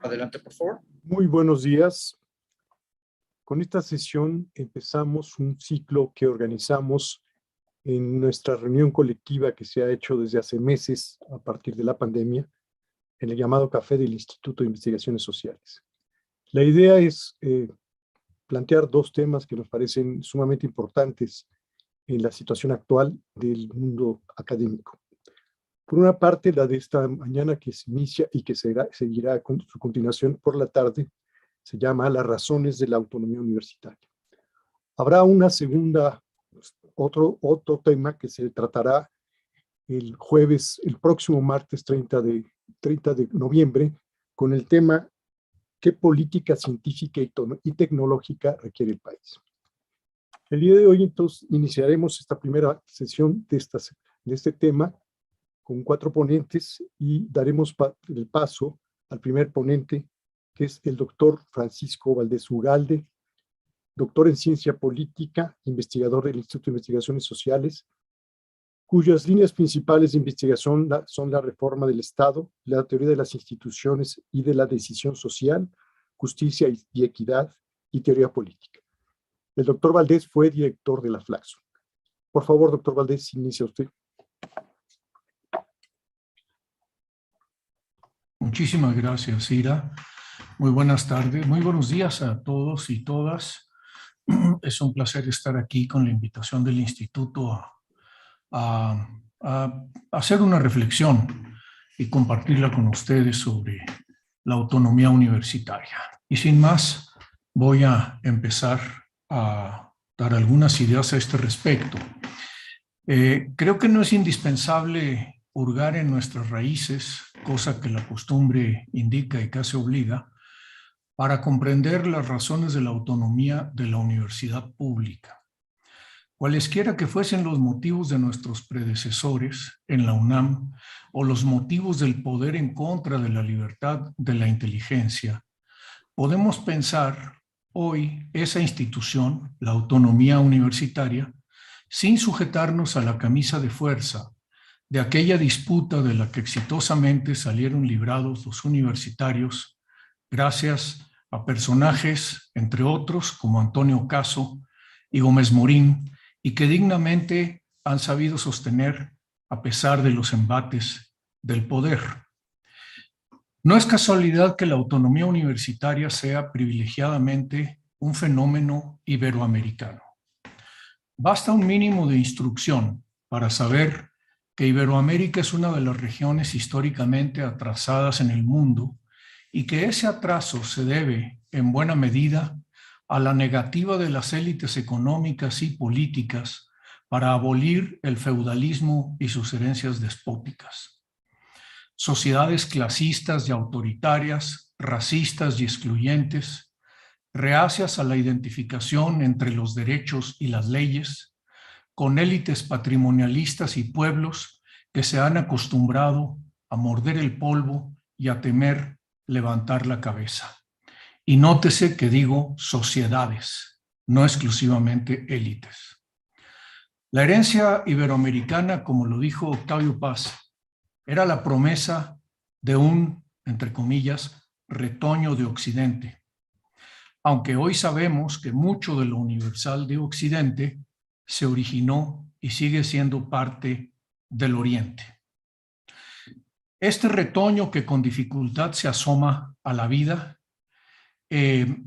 Adelante, por favor. Muy buenos días. Con esta sesión empezamos un ciclo que organizamos en nuestra reunión colectiva que se ha hecho desde hace meses a partir de la pandemia, en el llamado Café del Instituto de Investigaciones Sociales. La idea es plantear dos temas que nos parecen sumamente importantes en la situación actual del mundo académico. Por una parte, la de esta mañana que se inicia y que seguirá con su continuación por la tarde, se llama Las razones de la autonomía universitaria. Habrá una segunda, otro tema que se tratará el jueves, el próximo martes 30 de noviembre, con el tema ¿qué política científica y tecnológica requiere el país? El día de hoy, entonces, iniciaremos esta primera sesión de este tema con 4 ponentes y daremos el paso al primer ponente, que es el doctor Francisco Valdés Ugalde, doctor en Ciencia Política, investigador del Instituto de Investigaciones Sociales, cuyas líneas principales de investigación son la reforma del Estado, la teoría de las instituciones y de la decisión social, justicia y equidad, y teoría política. El doctor Valdés fue director de la Flaxo. Por favor, doctor Valdés, inicia usted. Muchísimas gracias, Ira. Muy buenas tardes, muy buenos días a todos y todas. Es un placer estar aquí con la invitación del Instituto a hacer una reflexión y compartirla con ustedes sobre la autonomía universitaria. Y sin más, voy a empezar a dar algunas ideas a este respecto. Creo que no es indispensable hurgar en nuestras raíces, cosa que la costumbre indica y casi obliga, para comprender las razones de la autonomía de la universidad pública. Cualesquiera que fuesen los motivos de nuestros predecesores en la UNAM o los motivos del poder en contra de la libertad de la inteligencia, podemos pensar hoy esa institución, la autonomía universitaria, sin sujetarnos a la camisa de fuerza de aquella disputa de la que exitosamente salieron librados los universitarios gracias a personajes, entre otros, como Antonio Caso y Gómez Morín, y que dignamente han sabido sostener a pesar de los embates del poder. No es casualidad que la autonomía universitaria sea privilegiadamente un fenómeno iberoamericano. Basta un mínimo de instrucción para saber que Iberoamérica es una de las regiones históricamente atrasadas en el mundo y que ese atraso se debe, en buena medida, a la negativa de las élites económicas y políticas para abolir el feudalismo y sus herencias despóticas. Sociedades clasistas y autoritarias, racistas y excluyentes, reacias a la identificación entre los derechos y las leyes, con élites patrimonialistas y pueblos que se han acostumbrado a morder el polvo y a temer levantar la cabeza. Y nótese que digo sociedades, no exclusivamente élites. La herencia iberoamericana, como lo dijo Octavio Paz, era la promesa de un, entre comillas, retoño de Occidente. Aunque hoy sabemos que mucho de lo universal de Occidente se originó y sigue siendo parte del Oriente. Este retoño que con dificultad se asoma a la vida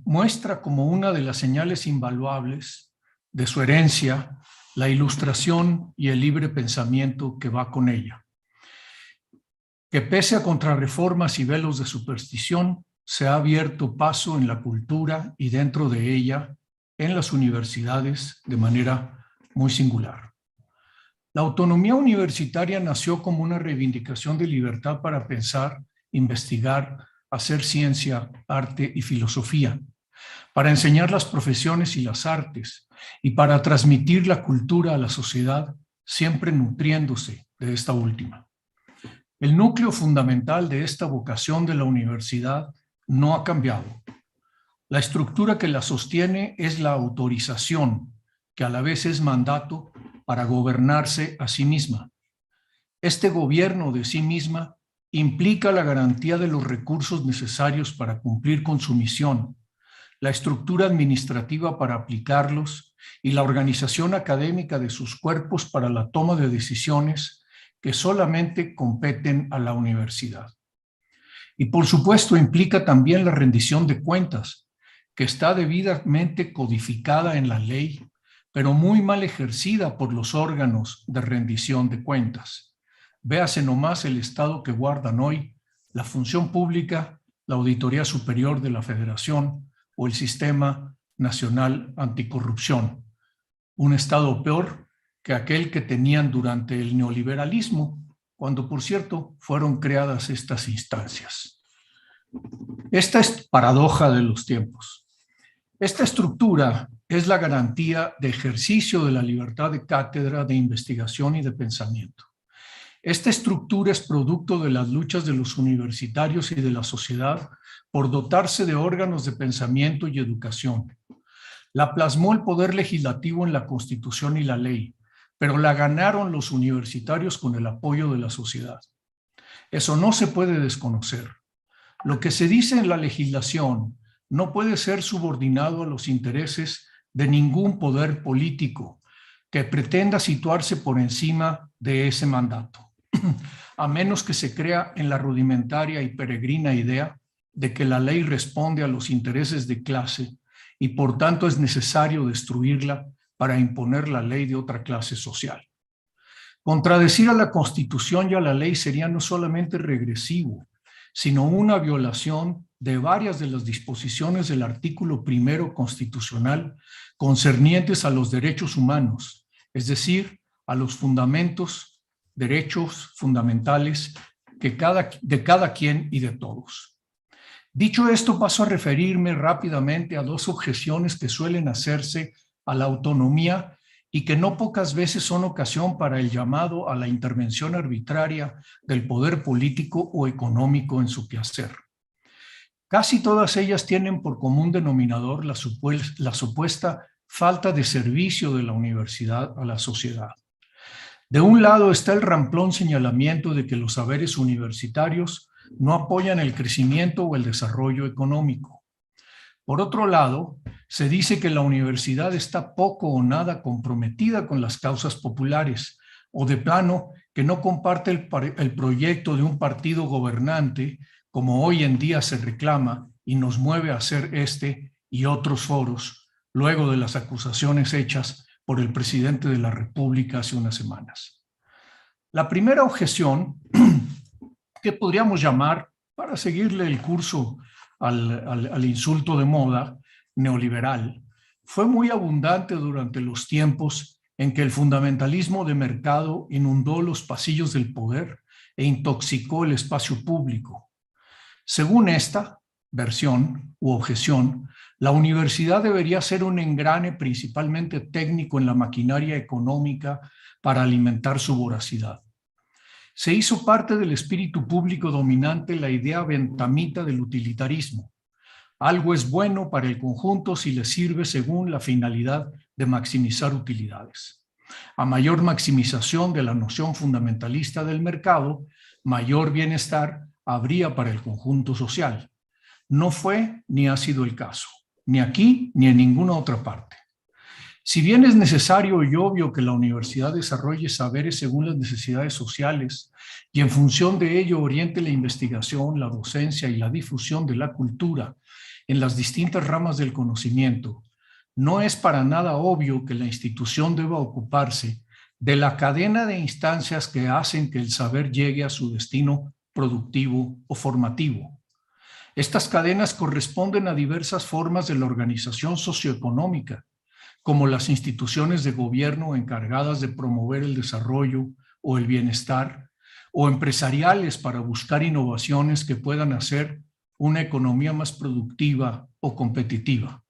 muestra como una de las señales invaluables de su herencia la ilustración y el libre pensamiento que va con ella, que pese a contrarreformas y velos de superstición, se ha abierto paso en la cultura y dentro de ella, en las universidades, de manera muy singular. La autonomía universitaria nació como una reivindicación de libertad para pensar, investigar, hacer ciencia, arte y filosofía, para enseñar las profesiones y las artes y para transmitir la cultura a la sociedad, siempre nutriéndose de esta última. El núcleo fundamental de esta vocación de la universidad no ha cambiado. La estructura que la sostiene es la autorización, que a la vez es mandato para gobernarse a sí misma. Este gobierno de sí misma implica la garantía de los recursos necesarios para cumplir con su misión, la estructura administrativa para aplicarlos y la organización académica de sus cuerpos para la toma de decisiones que solamente competen a la universidad. Y por supuesto implica también la rendición de cuentas, que está debidamente codificada en la ley, pero muy mal ejercida por los órganos de rendición de cuentas. Véase nomás el estado que guardan hoy la función pública, la Auditoría Superior de la Federación o el Sistema Nacional Anticorrupción. Un estado peor que aquel que tenían durante el neoliberalismo, cuando, por cierto, fueron creadas estas instancias. Esta es paradoja de los tiempos. Esta estructura es la garantía de ejercicio de la libertad de cátedra, de investigación y de pensamiento. Esta estructura es producto de las luchas de los universitarios y de la sociedad por dotarse de órganos de pensamiento y educación. La plasmó el poder legislativo en la Constitución y la ley, pero la ganaron los universitarios con el apoyo de la sociedad. Eso no se puede desconocer. Lo que se dice en la legislación no puede ser subordinado a los intereses de ningún poder político que pretenda situarse por encima de ese mandato, a menos que se crea en la rudimentaria y peregrina idea de que la ley responde a los intereses de clase y por tanto es necesario destruirla para imponer la ley de otra clase social. Contradecir a la Constitución y a la ley sería no solamente regresivo, sino una violación de varias de las disposiciones del artículo 1 constitucional concernientes a los derechos humanos, es decir, a los fundamentos, derechos fundamentales de cada quien y de todos. Dicho esto, paso a referirme rápidamente a dos objeciones que suelen hacerse a la autonomía y que no pocas veces son ocasión para el llamado a la intervención arbitraria del poder político o económico en su quehacer. Casi todas ellas tienen por común denominador la supuesta falta de servicio de la universidad a la sociedad. De un lado está el ramplón señalamiento de que los saberes universitarios no apoyan el crecimiento o el desarrollo económico. Por otro lado, se dice que la universidad está poco o nada comprometida con las causas populares, o de plano que no comparte el proyecto de un partido gobernante, como hoy en día se reclama y nos mueve a hacer este y otros foros, luego de las acusaciones hechas por el presidente de la República hace unas semanas. La primera objeción, que podríamos llamar, para seguirle el curso al insulto de moda neoliberal, fue muy abundante durante los tiempos en que el fundamentalismo de mercado inundó los pasillos del poder e intoxicó el espacio público. Según esta versión u objeción, la universidad debería ser un engrane principalmente técnico en la maquinaria económica para alimentar su voracidad. Se hizo parte del espíritu público dominante la idea bentamita del utilitarismo. Algo es bueno para el conjunto si le sirve según la finalidad de maximizar utilidades. A mayor maximización de la noción fundamentalista del mercado, mayor bienestar habría para el conjunto social. No fue ni ha sido el caso, ni aquí ni en ninguna otra parte. Si bien es necesario y obvio que la universidad desarrolle saberes según las necesidades sociales y en función de ello oriente la investigación, la docencia y la difusión de la cultura en las distintas ramas del conocimiento, no es para nada obvio que la institución deba ocuparse de la cadena de instancias que hacen que el saber llegue a su destino productivo o formativo. Estas cadenas corresponden a diversas formas de la organización socioeconómica, como las instituciones de gobierno encargadas de promover el desarrollo o el bienestar, o empresariales para buscar innovaciones que puedan hacer una economía más productiva o competitiva.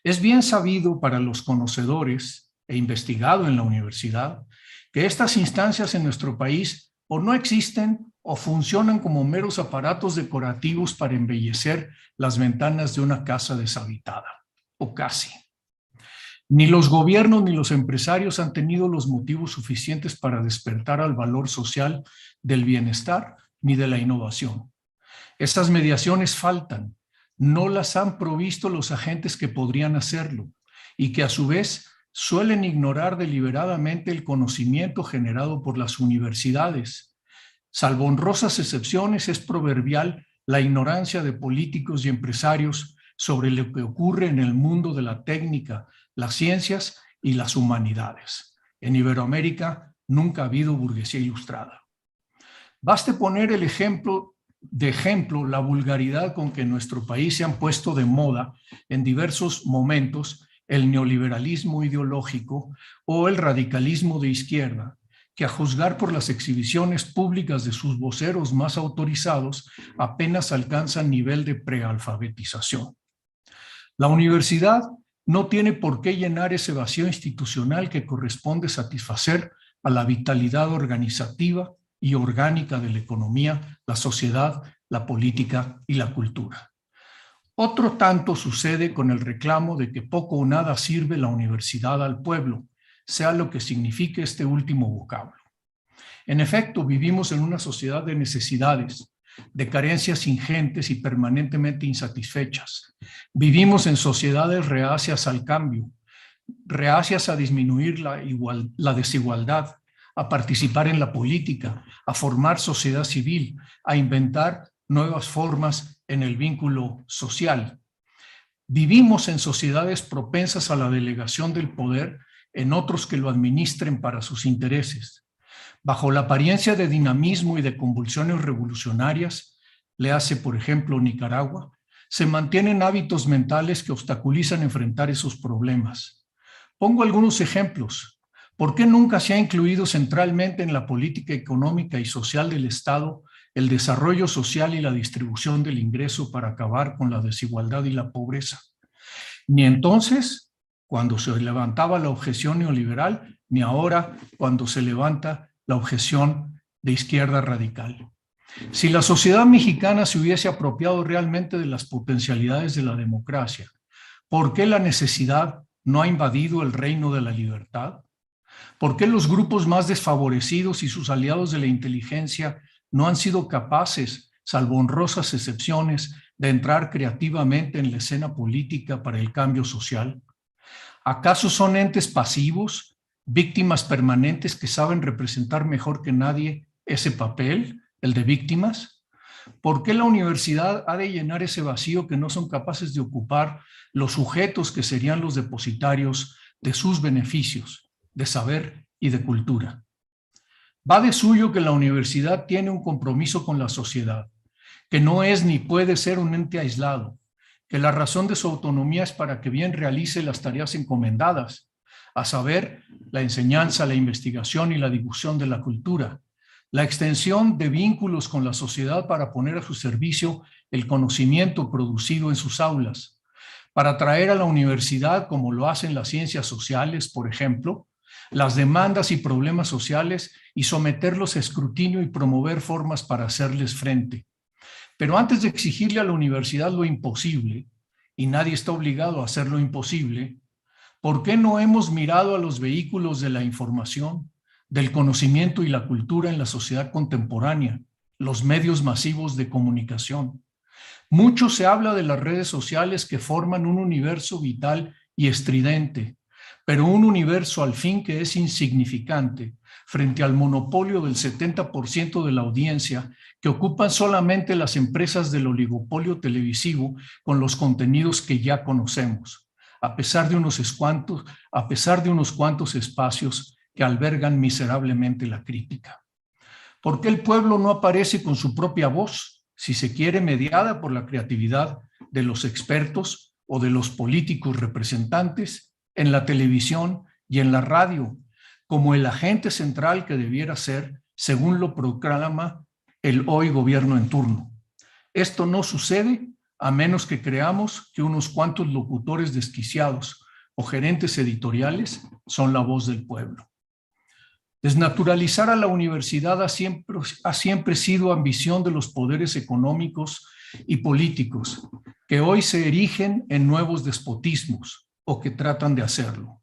Es bien sabido para los conocedores e investigado en la universidad que estas instancias en nuestro país o no existen o funcionan como meros aparatos decorativos para embellecer las ventanas de una casa deshabitada, o casi. Ni los gobiernos ni los empresarios han tenido los motivos suficientes para despertar al valor social del bienestar ni de la innovación. Estas mediaciones faltan, no las han provisto los agentes que podrían hacerlo y que a su vez suelen ignorar deliberadamente el conocimiento generado por las universidades. Salvo honrosas excepciones, es proverbial la ignorancia de políticos y empresarios sobre lo que ocurre en el mundo de la técnica, las ciencias y las humanidades. En Iberoamérica nunca ha habido burguesía ilustrada. Baste poner el ejemplo la vulgaridad con que en nuestro país se han puesto de moda en diversos momentos el neoliberalismo ideológico o el radicalismo de izquierda, que a juzgar por las exhibiciones públicas de sus voceros más autorizados apenas alcanzan nivel de prealfabetización. La universidad no tiene por qué llenar ese vacío institucional que corresponde satisfacer a la vitalidad organizativa y orgánica de la economía, la sociedad, la política y la cultura. Otro tanto sucede con el reclamo de que poco o nada sirve la universidad al pueblo, sea lo que signifique este último vocablo. En efecto, vivimos en una sociedad de necesidades, de carencias ingentes y permanentemente insatisfechas. Vivimos en sociedades reacias al cambio, reacias a disminuir la desigualdad, a participar en la política, a formar sociedad civil, a inventar nuevas formas en el vínculo social. Vivimos en sociedades propensas a la delegación del poder en otros que lo administren para sus intereses. Bajo la apariencia de dinamismo y de convulsiones revolucionarias, le hace, por ejemplo, Nicaragua, se mantienen hábitos mentales que obstaculizan enfrentar esos problemas. Pongo algunos ejemplos. ¿Por qué nunca se ha incluido centralmente en la política económica y social del Estado el desarrollo social y la distribución del ingreso para acabar con la desigualdad y la pobreza? Ni entonces, cuando se levantaba la objeción neoliberal, ni ahora, cuando se levanta la objeción de izquierda radical. Si la sociedad mexicana se hubiese apropiado realmente de las potencialidades de la democracia, ¿por qué la necesidad no ha invadido el reino de la libertad? ¿Por qué los grupos más desfavorecidos y sus aliados de la inteligencia no han sido capaces, salvo honrosas excepciones, de entrar creativamente en la escena política para el cambio social? ¿Acaso son entes pasivos, víctimas permanentes que saben representar mejor que nadie ese papel, el de víctimas? ¿Por qué la universidad ha de llenar ese vacío que no son capaces de ocupar los sujetos que serían los depositarios de sus beneficios, de saber y de cultura? Va de suyo que la universidad tiene un compromiso con la sociedad, que no es ni puede ser un ente aislado, que la razón de su autonomía es para que bien realice las tareas encomendadas, a saber, la enseñanza, la investigación y la difusión de la cultura, la extensión de vínculos con la sociedad para poner a su servicio el conocimiento producido en sus aulas, para traer a la universidad, como lo hacen las ciencias sociales, por ejemplo, las demandas y problemas sociales y someterlos a escrutinio y promover formas para hacerles frente. Pero antes de exigirle a la universidad lo imposible, y nadie está obligado a hacer lo imposible, ¿por qué no hemos mirado a los vehículos de la información, del conocimiento y la cultura en la sociedad contemporánea, los medios masivos de comunicación? Mucho se habla de las redes sociales que forman un universo vital y estridente, pero un universo al fin que es insignificante frente al monopolio del 70% de la audiencia que ocupan solamente las empresas del oligopolio televisivo con los contenidos que ya conocemos, a pesar de unos cuantos espacios que albergan miserablemente la crítica. ¿Por qué el pueblo no aparece con su propia voz, si se quiere mediada por la creatividad de los expertos o de los políticos representantes, en la televisión y en la radio, como el agente central que debiera ser, según lo proclama el hoy gobierno en turno? Esto no sucede a menos que creamos que unos cuantos locutores desquiciados o gerentes editoriales son la voz del pueblo. Desnaturalizar a la universidad ha siempre sido ambición de los poderes económicos y políticos, que hoy se erigen en nuevos despotismos o que tratan de hacerlo.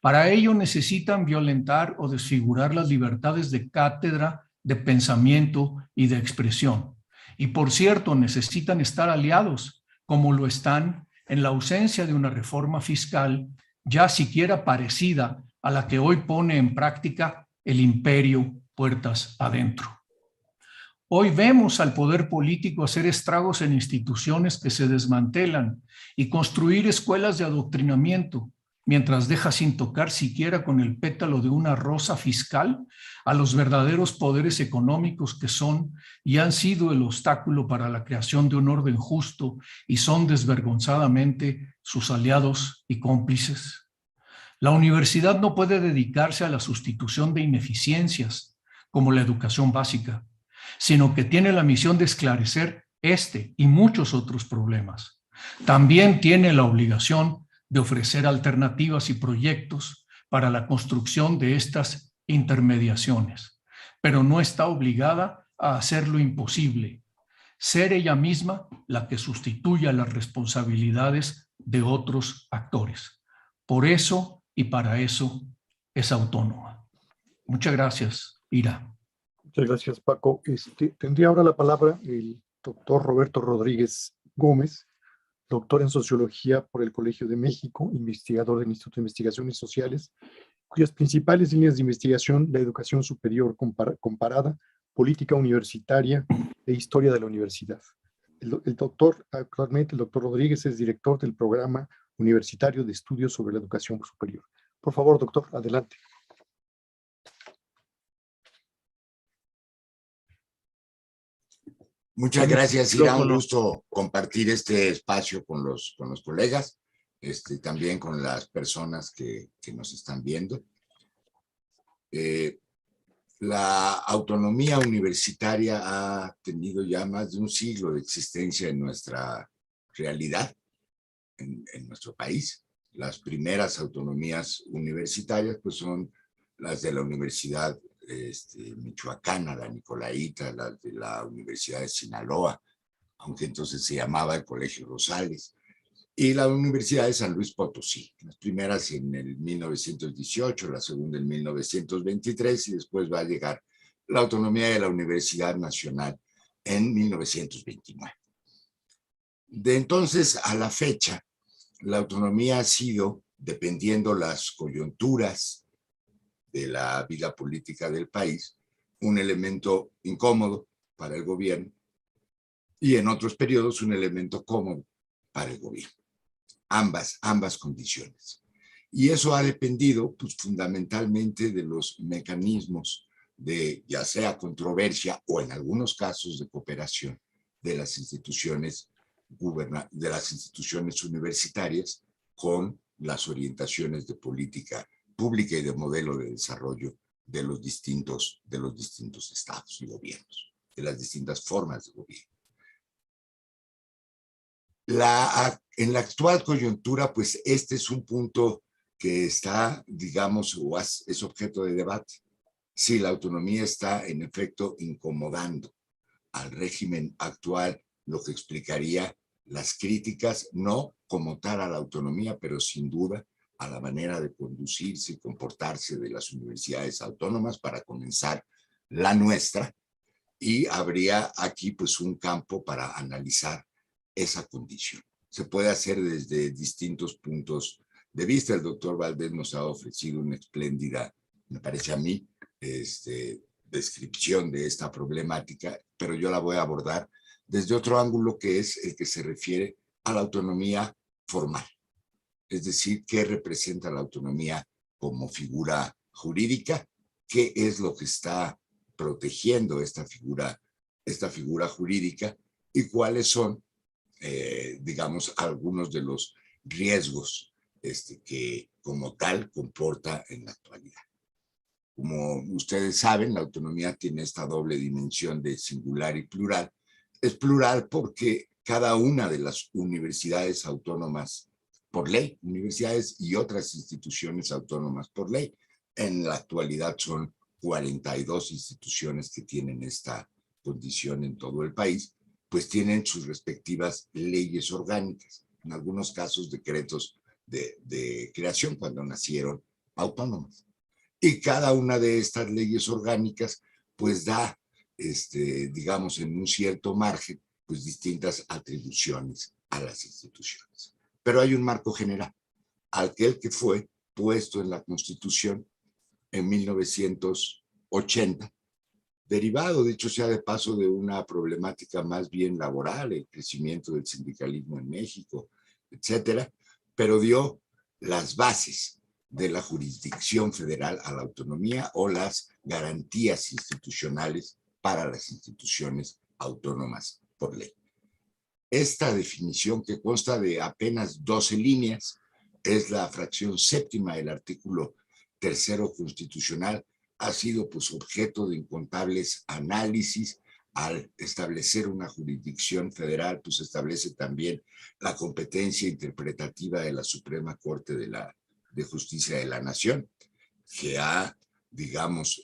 Para ello necesitan violentar o desfigurar las libertades de cátedra de pensamiento y de expresión. Y por cierto, necesitan estar aliados, como lo están en la ausencia de una reforma fiscal ya siquiera parecida a la que hoy pone en práctica el imperio puertas adentro. Hoy vemos al poder político hacer estragos en instituciones que se desmantelan y construir escuelas de adoctrinamiento, mientras deja sin tocar siquiera con el pétalo de una rosa fiscal a los verdaderos poderes económicos que son y han sido el obstáculo para la creación de un orden justo y son desvergonzadamente sus aliados y cómplices. La universidad no puede dedicarse a la sustitución de ineficiencias como la educación básica, sino que tiene la misión de esclarecer este y muchos otros problemas. También tiene la obligación de ofrecer alternativas y proyectos para la construcción de estas intermediaciones, pero no está obligada a hacer lo imposible, ser ella misma la que sustituya las responsabilidades de otros actores. Por eso y para eso es autónoma. Muchas gracias, Ira. Muchas gracias, Paco. Tendría ahora la palabra el doctor Roberto Rodríguez Gómez, doctor en Sociología por el Colegio de México, investigador del Instituto de Investigaciones Sociales, cuyas principales líneas de investigación, la educación superior comparada, política universitaria e historia de la universidad. Actualmente el doctor Rodríguez es director del Programa Universitario de Estudios sobre la Educación Superior. Por favor, doctor, adelante. Muchas gracias, Ira. Un gusto compartir este espacio con los colegas, también con las personas que nos están viendo. La autonomía universitaria ha tenido ya más de un siglo de existencia en nuestra realidad, en nuestro país. Las primeras autonomías universitarias pues son las de la Universidad Michoacana, la Nicolaita, la de la Universidad de Sinaloa, aunque entonces se llamaba el Colegio Rosales, y la Universidad de San Luis Potosí, las primeras en el 1918, la segunda en 1923, y después va a llegar la autonomía de la Universidad Nacional en 1929. De entonces a la fecha, la autonomía ha sido, dependiendo las coyunturas de la vida política del país, un elemento incómodo para el gobierno y en otros periodos un elemento cómodo para el gobierno. Ambas condiciones. Y eso ha dependido pues, fundamentalmente de los mecanismos de ya sea controversia o en algunos casos de cooperación de las instituciones universitarias con las orientaciones de política pública y de modelo de desarrollo de los distintos estados y gobiernos, de las distintas formas de gobierno. En la actual coyuntura, pues este es un punto que está, digamos, o es objeto de debate. Si la autonomía está, en efecto, incomodando al régimen actual, lo que explicaría las críticas, no como tal a la autonomía, pero sin duda a la manera de conducirse y comportarse de las universidades autónomas, para comenzar la nuestra, y habría aquí pues un campo para analizar esa condición. Se puede hacer desde distintos puntos de vista. El doctor Valdés nos ha ofrecido una espléndida, me parece a mí, descripción de esta problemática, pero yo la voy a abordar desde otro ángulo, que es el que se refiere a la autonomía formal. Es decir, ¿qué representa la autonomía como figura jurídica? ¿Qué es lo que está protegiendo esta figura jurídica? ¿Y cuáles son, digamos, algunos de los riesgos que como tal comporta en la actualidad? Como ustedes saben, la autonomía tiene esta doble dimensión de singular y plural. Es plural porque cada una de las universidades autónomas por ley, universidades y otras instituciones autónomas por ley, en la actualidad son 42 instituciones que tienen esta condición en todo el país, pues tienen sus respectivas leyes orgánicas, en algunos casos decretos de creación cuando nacieron autónomas. Y cada una de estas leyes orgánicas pues da, digamos, en un cierto margen, pues distintas atribuciones a las instituciones. Pero hay un marco general, aquel que fue puesto en la Constitución en 1980, derivado, dicho sea de paso, de una problemática más bien laboral, el crecimiento del sindicalismo en México, etcétera, pero dio las bases de la jurisdicción federal a la autonomía o las garantías institucionales para las instituciones autónomas por ley. Esta definición, que consta de apenas 12 líneas, es la fracción séptima del artículo 3º constitucional, ha sido pues objeto de incontables análisis. Al establecer una jurisdicción federal, pues establece también la competencia interpretativa de la Suprema Corte de Justicia de la Nación, que ha, digamos,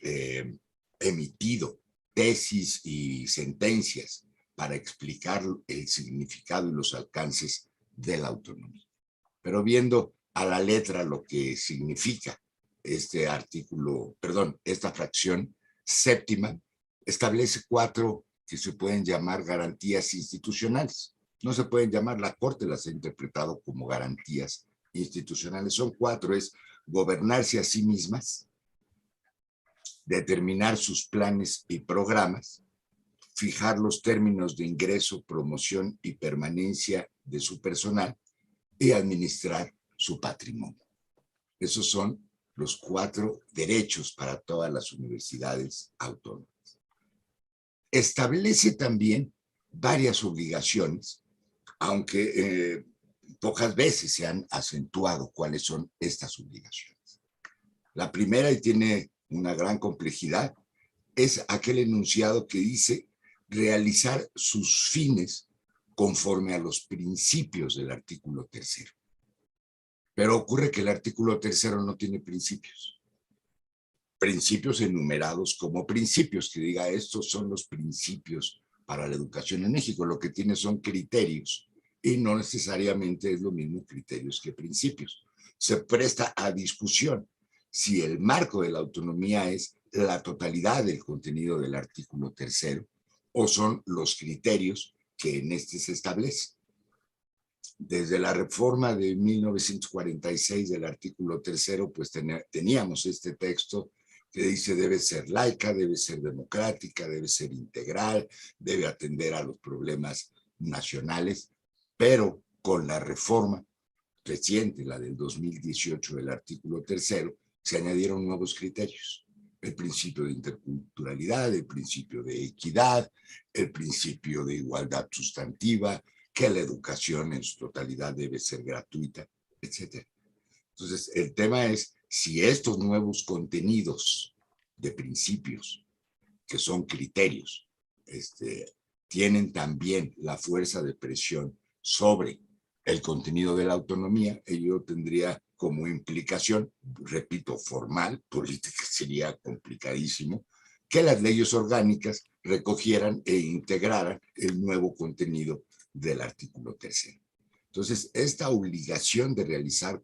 emitido tesis y sentencias para explicar el significado y los alcances de la autonomía. Pero viendo a la letra lo que significa este artículo, perdón, esta fracción séptima, establece 4 que se pueden llamar garantías institucionales. No se pueden llamar, la Corte las ha interpretado como garantías institucionales. Son 4, es gobernarse a sí mismas, determinar sus planes y programas, fijar los términos de ingreso, promoción y permanencia de su personal y administrar su patrimonio. Esos son los 4 derechos para todas las universidades autónomas. Establece también varias obligaciones, aunque pocas veces se han acentuado cuáles son estas obligaciones. La primera, y tiene una gran complejidad, es aquel enunciado que dice realizar sus fines conforme a los principios del artículo 3º. Pero ocurre que el artículo 3º no tiene principios. Principios enumerados como principios, que diga estos son los principios para la educación en México. Lo que tiene son criterios y no necesariamente es lo mismo criterios que principios. Se presta a discusión si el marco de la autonomía es la totalidad del contenido del artículo 3º o son los criterios que en este se establecen. Desde la reforma de 1946 del artículo 3º, pues teníamos este texto que dice debe ser laica, debe ser democrática, debe ser integral, debe atender a los problemas nacionales, pero con la reforma reciente, la del 2018 del artículo 3º, se añadieron nuevos criterios. El principio de interculturalidad, el principio de equidad, el principio de igualdad sustantiva, que la educación en su totalidad debe ser gratuita, etc. Entonces, el tema es si estos nuevos contenidos de principios, que son criterios, tienen también la fuerza de presión sobre el contenido de la autonomía. Ello tendría como implicación, repito, formal, política sería complicadísimo, que las leyes orgánicas recogieran e integraran el nuevo contenido del artículo 3º. Entonces, esta obligación de realizar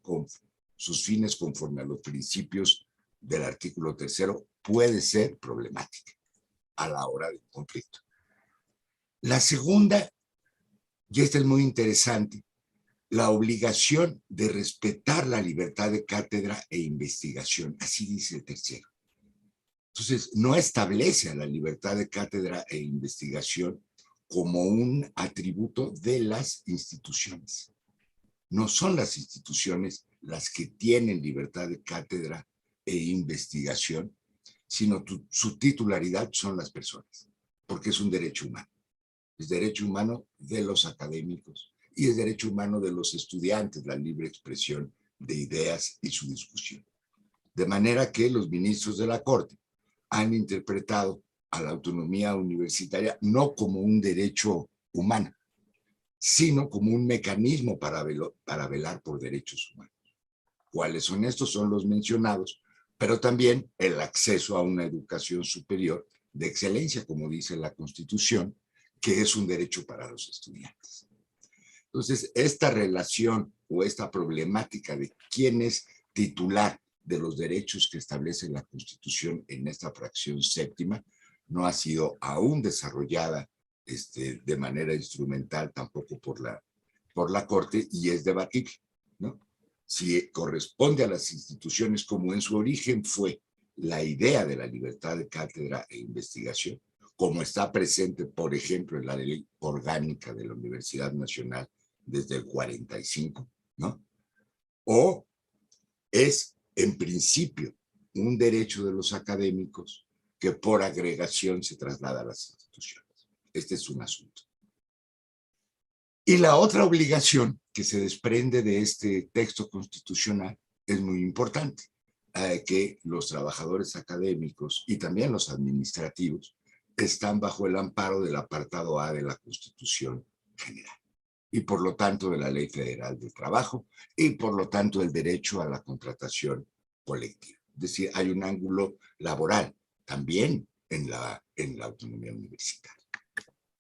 sus fines conforme a los principios del artículo 3º puede ser problemática a la hora del conflicto. La segunda, y esta es muy interesante, la obligación de respetar la libertad de cátedra e investigación, así dice el 3º. Entonces, no establece a la libertad de cátedra e investigación como un atributo de las instituciones. No son las instituciones las que tienen libertad de cátedra e investigación, sino su titularidad son las personas, porque es un derecho humano. Es derecho humano de los académicos y es derecho humano de los estudiantes, la libre expresión de ideas y su discusión. De manera que los ministros de la Corte han interpretado a la autonomía universitaria no como un derecho humano, sino como un mecanismo para velar por derechos humanos. ¿Cuáles son estos? Son los mencionados, pero también el acceso a una educación superior de excelencia, como dice la Constitución, que es un derecho para los estudiantes. Entonces, esta relación o esta problemática de quién es titular de los derechos que establece la Constitución en esta fracción séptima, no ha sido aún desarrollada de manera instrumental tampoco por la Corte, y es debatible, ¿no? Si corresponde a las instituciones como en su origen fue la idea de la libertad de cátedra e investigación, como está presente, por ejemplo, en la ley orgánica de la Universidad Nacional desde el 45, ¿no? O es, en principio, un derecho de los académicos que por agregación se traslada a las instituciones. Este es un asunto. Y la otra obligación que se desprende de este texto constitucional es muy importante, que los trabajadores académicos y también los administrativos están bajo el amparo del apartado A de la Constitución General y por lo tanto de la Ley Federal del Trabajo y por lo tanto el derecho a la contratación colectiva. Es decir, hay un ángulo laboral también en la autonomía universitaria.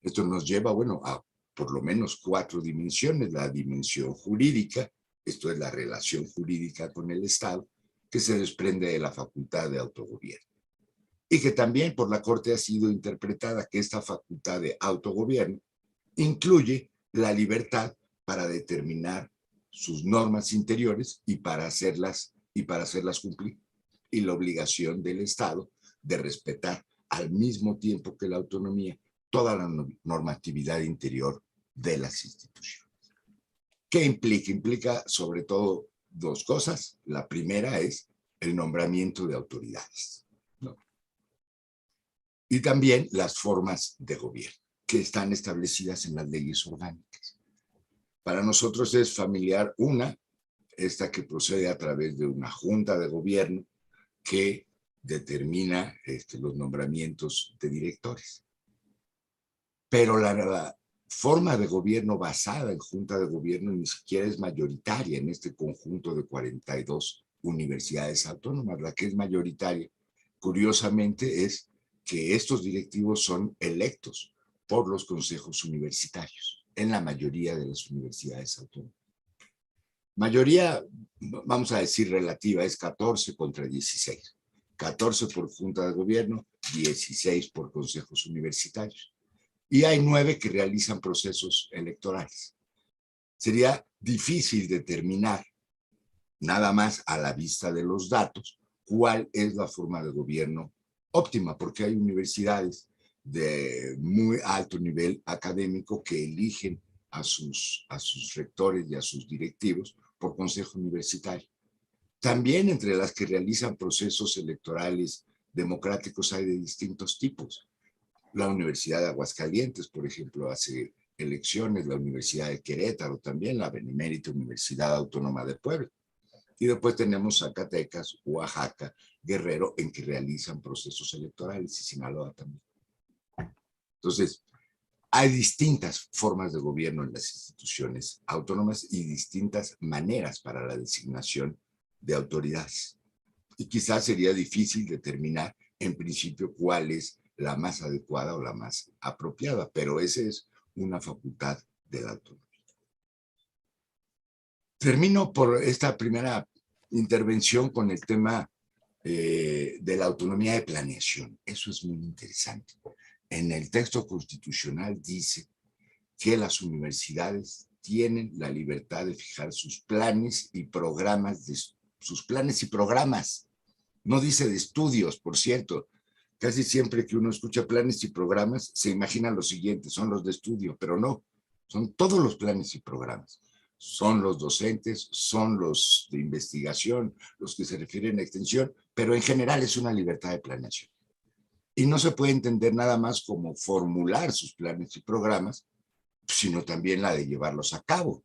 Esto nos lleva, bueno, a por lo menos 4 dimensiones. La dimensión jurídica, esto es la relación jurídica con el Estado, que se desprende de la facultad de autogobierno. Y que también por la Corte ha sido interpretada que esta facultad de autogobierno incluye la libertad para determinar sus normas interiores y para hacerlas cumplir, y la obligación del Estado de respetar al mismo tiempo que la autonomía toda la normatividad interior de las instituciones. ¿Qué implica? Implica sobre todo 2 cosas. La primera es el nombramiento de autoridades, ¿no? Y también las formas de gobierno que están establecidas en las leyes orgánicas. Para nosotros es familiar esta que procede a través de una junta de gobierno que determina los nombramientos de directores. Pero la forma de gobierno basada en junta de gobierno ni siquiera es mayoritaria en este conjunto de 42 universidades autónomas. La que es mayoritaria, curiosamente, es que estos directivos son electos por los consejos universitarios en la mayoría de las universidades autónomas. Mayoría, vamos a decir relativa, es 14 contra 16. 14 por junta de gobierno, 16 por consejos universitarios. Y hay 9 que realizan procesos electorales. Sería difícil determinar, nada más a la vista de los datos, cuál es la forma de gobierno óptima, porque hay universidades de muy alto nivel académico que eligen a sus rectores y a sus directivos por consejo universitario. También entre las que realizan procesos electorales democráticos hay de distintos tipos. La Universidad de Aguascalientes, por ejemplo, hace elecciones, la Universidad de Querétaro también, la Benemérita Universidad Autónoma de Puebla. Y después tenemos Zacatecas, Oaxaca, Guerrero, en que realizan procesos electorales, y Sinaloa también. Entonces, hay distintas formas de gobierno en las instituciones autónomas y distintas maneras para la designación de autoridades. Y quizás sería difícil determinar en principio cuál es la más adecuada o la más apropiada, pero esa es una facultad de la autonomía. Termino por esta primera intervención con el tema de la autonomía de planeación. Eso es muy interesante. En el texto constitucional dice que las universidades tienen la libertad de fijar sus planes y programas, No dice de estudios, por cierto. Casi siempre que uno escucha planes y programas, se imagina lo siguiente, son los de estudio, pero no, son todos los planes y programas. Son los docentes, son los de investigación, los que se refieren a extensión, pero en general es una libertad de planeación. Y no se puede entender nada más como formular sus planes y programas, sino también la de llevarlos a cabo.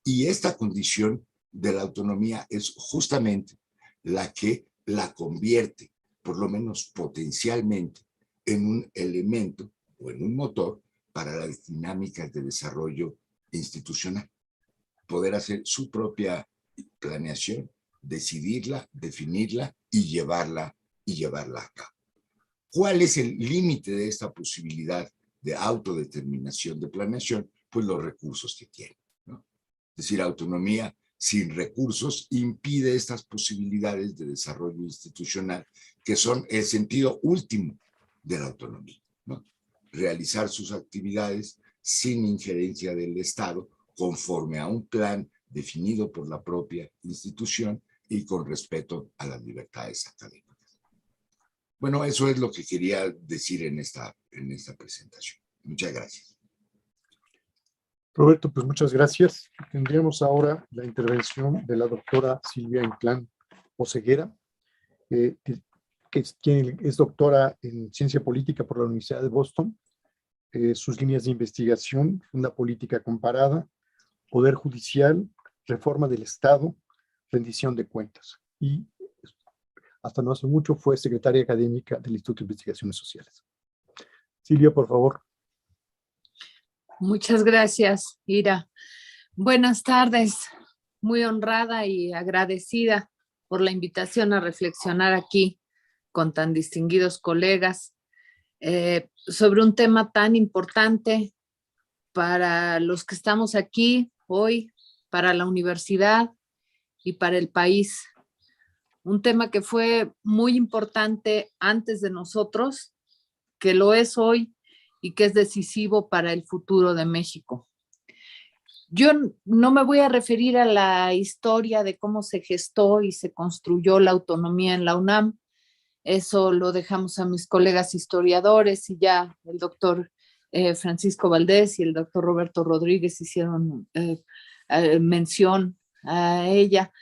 Y esta condición de la autonomía es justamente la que la convierte, por lo menos potencialmente, en un elemento o en un motor para las dinámicas de desarrollo institucional. Poder hacer su propia planeación, decidirla, definirla y llevarla a cabo. ¿Cuál es el límite de esta posibilidad de autodeterminación de planeación? Pues los recursos que tiene, ¿no? Es decir, autonomía sin recursos impide estas posibilidades de desarrollo institucional, que son el sentido último de la autonomía, ¿no? Realizar sus actividades sin injerencia del Estado, conforme a un plan definido por la propia institución y con respeto a las libertades académicas. Bueno, eso es lo que quería decir en esta presentación. Muchas gracias. Roberto, pues muchas gracias. Tendríamos ahora la intervención de la doctora Silvia Inclán Oseguera, que es doctora en Ciencia Política por la Universidad de Boston. Sus líneas de investigación: una política comparada, poder judicial, reforma del Estado, rendición de cuentas. Y hasta no hace mucho fue secretaria académica del Instituto de Investigaciones Sociales. Silvia, por favor. Muchas gracias, Ira. Buenas tardes. Muy honrada y agradecida por la invitación a reflexionar aquí con tan distinguidos colegas sobre un tema tan importante para los que estamos aquí hoy, para la universidad y para el país. Un tema que fue muy importante antes de nosotros, que lo es hoy y que es decisivo para el futuro de México. Yo no me voy a referir a la historia de cómo se gestó y se construyó la autonomía en la UNAM. Eso lo dejamos a mis colegas historiadores, y ya el doctor Francisco Valdés y el doctor Roberto Rodríguez hicieron mención a ella.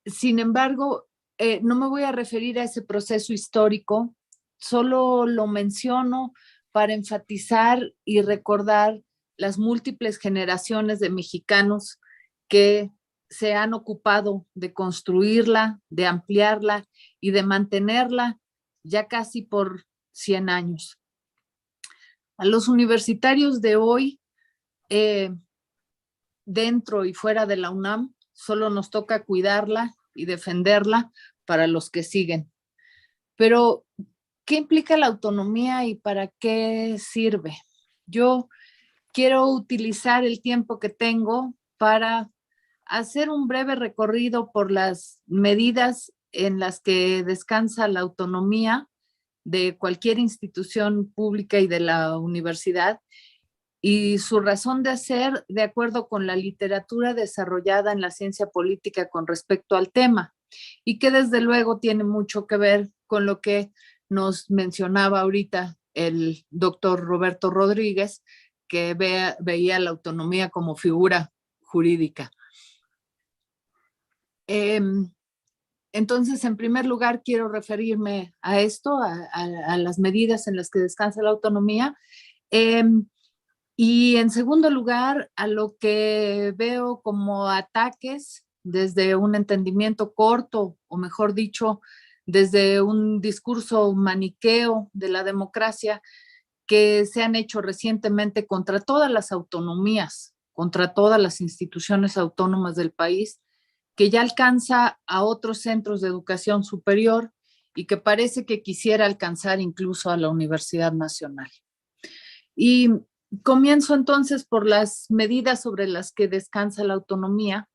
Sin embargo, no me voy a referir a ese proceso histórico, solo lo menciono para enfatizar y recordar las múltiples generaciones de mexicanos que se han ocupado de construirla, de ampliarla y de mantenerla ya casi por 100 años. A los universitarios de hoy, dentro y fuera de la UNAM, solo nos toca cuidarla y defenderla para los que siguen. Pero, ¿qué implica la autonomía y para qué sirve? Yo quiero utilizar el tiempo que tengo para hacer un breve recorrido por las medidas en las que descansa la autonomía de cualquier institución pública y de la universidad, y su razón de ser de acuerdo con la literatura desarrollada en la ciencia política con respecto al tema, y que desde luego tiene mucho que ver con lo que nos mencionaba ahorita el doctor Roberto Rodríguez, que veía la autonomía como figura jurídica. Entonces, en primer lugar, quiero referirme a esto, a las medidas en las que descansa la autonomía. Y en segundo lugar, a lo que veo como ataques desde un entendimiento corto, o mejor dicho, desde un discurso maniqueo de la democracia que se han hecho recientemente contra todas las autonomías, contra todas las instituciones autónomas del país, que ya alcanza a otros centros de educación superior y que parece que quisiera alcanzar incluso a la Universidad Nacional. Y comienzo entonces por las medidas sobre las que descansa la autonomía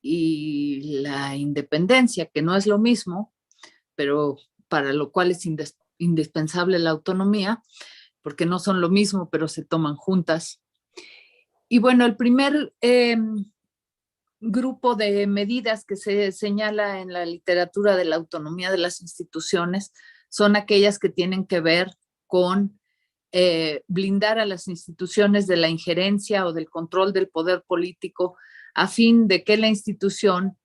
y la independencia, que no es lo mismo, pero para lo cual es indispensable la autonomía, porque no son lo mismo, pero se toman juntas. Y bueno, el primer grupo de medidas que se señala en la literatura de la autonomía de las instituciones son aquellas que tienen que ver con blindar a las instituciones de la injerencia o del control del poder político, a fin de que la institución,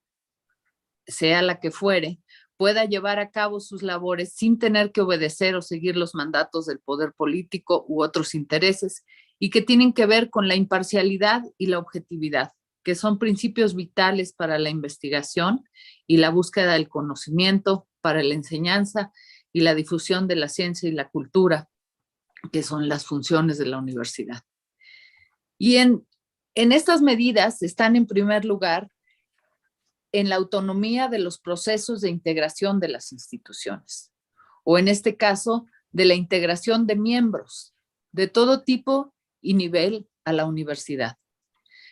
sea la que fuere, pueda llevar a cabo sus labores sin tener que obedecer o seguir los mandatos del poder político u otros intereses, y que tienen que ver con la imparcialidad y la objetividad, que son principios vitales para la investigación y la búsqueda del conocimiento, para la enseñanza y la difusión de la ciencia y la cultura, que son las funciones de la universidad. Y en estas medidas están en primer lugar en la autonomía de los procesos de integración de las instituciones, o en este caso, de la integración de miembros de todo tipo y nivel a la universidad.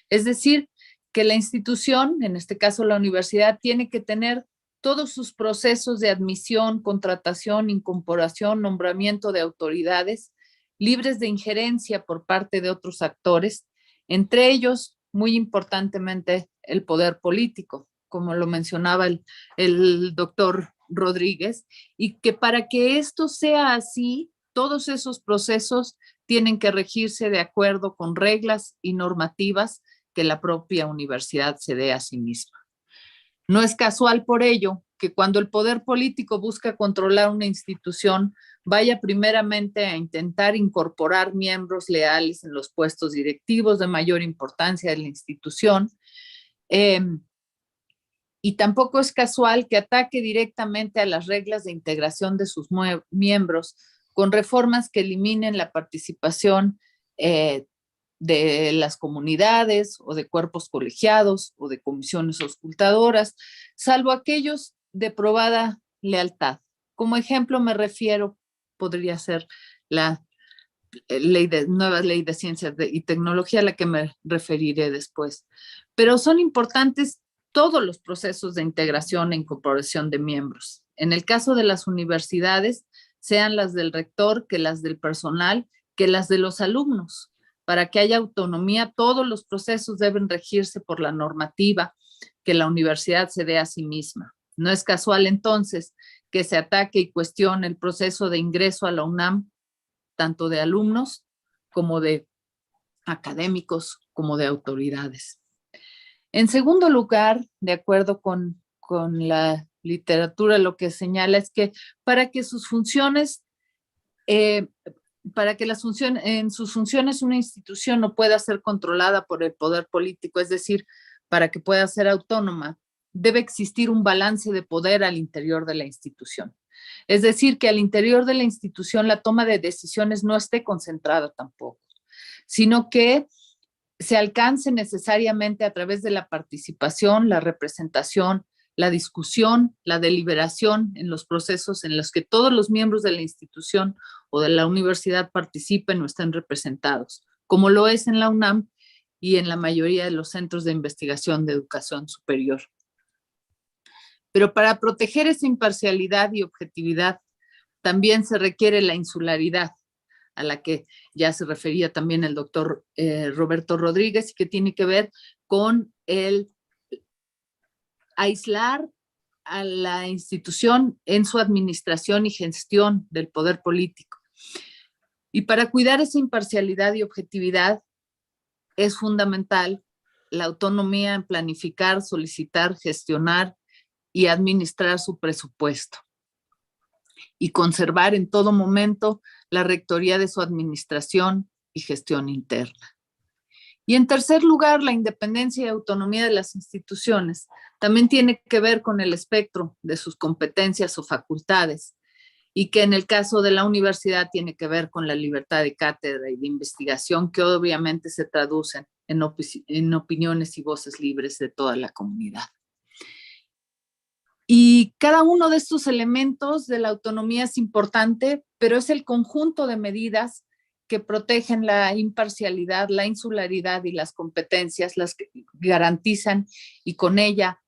Es decir, que la institución, en este caso la universidad, tiene que tener todos sus procesos de admisión, contratación, incorporación, nombramiento de autoridades, libres de injerencia por parte de otros actores, entre ellos, muy importantemente, el poder político, como lo mencionaba el doctor Rodríguez, y que para que esto sea así, todos esos procesos tienen que regirse de acuerdo con reglas y normativas que la propia universidad se dé a sí misma. No es casual por ello que cuando el poder político busca controlar una institución, vaya primeramente a intentar incorporar miembros leales en los puestos directivos de mayor importancia de la institución. Y tampoco es casual que ataque directamente a las reglas de integración de sus miembros con reformas que eliminen la participación de las comunidades o de cuerpos colegiados o de comisiones auscultadoras, salvo aquellos de probada lealtad. Como ejemplo me refiero, podría ser la nueva ley de ciencias y tecnología, a la que me referiré después. Pero son importantes todos los procesos de integración e incorporación de miembros. En el caso de las universidades, sean las del rector, que las del personal, que las de los alumnos. Para que haya autonomía, todos los procesos deben regirse por la normativa que la universidad se dé a sí misma. No es casual entonces que se ataque y cuestione el proceso de ingreso a la UNAM, tanto de alumnos como de académicos, como de autoridades. En segundo lugar, de acuerdo con la literatura, lo que señala es que para que sus funciones, en sus funciones una institución no pueda ser controlada por el poder político, es decir, para que pueda ser autónoma, debe existir un balance de poder al interior de la institución. Es decir, que al interior de la institución la toma de decisiones no esté concentrada tampoco, sino que se alcance necesariamente a través de la participación, la representación, la discusión, la deliberación en los procesos en los que todos los miembros de la institución o de la universidad participen o estén representados, como lo es en la UNAM y en la mayoría de los centros de investigación de educación superior. Pero para proteger esa imparcialidad y objetividad también se requiere la insularidad, a la que ya se refería también el doctor Roberto Rodríguez, y que tiene que ver con el aislar a la institución en su administración y gestión del poder político. Y para cuidar esa imparcialidad y objetividad es fundamental la autonomía en planificar, solicitar, gestionar y administrar su presupuesto, y conservar en todo momento la rectoría de su administración y gestión interna. Y en tercer lugar, la independencia y autonomía de las instituciones también tiene que ver con el espectro de sus competencias o facultades, y que en el caso de la universidad tiene que ver con la libertad de cátedra y de investigación, que obviamente se traducen en opiniones y voces libres de toda la comunidad. Y cada uno de estos elementos de la autonomía es importante, pero es el conjunto de medidas que protegen la imparcialidad, la insularidad y las competencias, las que garantizan, y con ella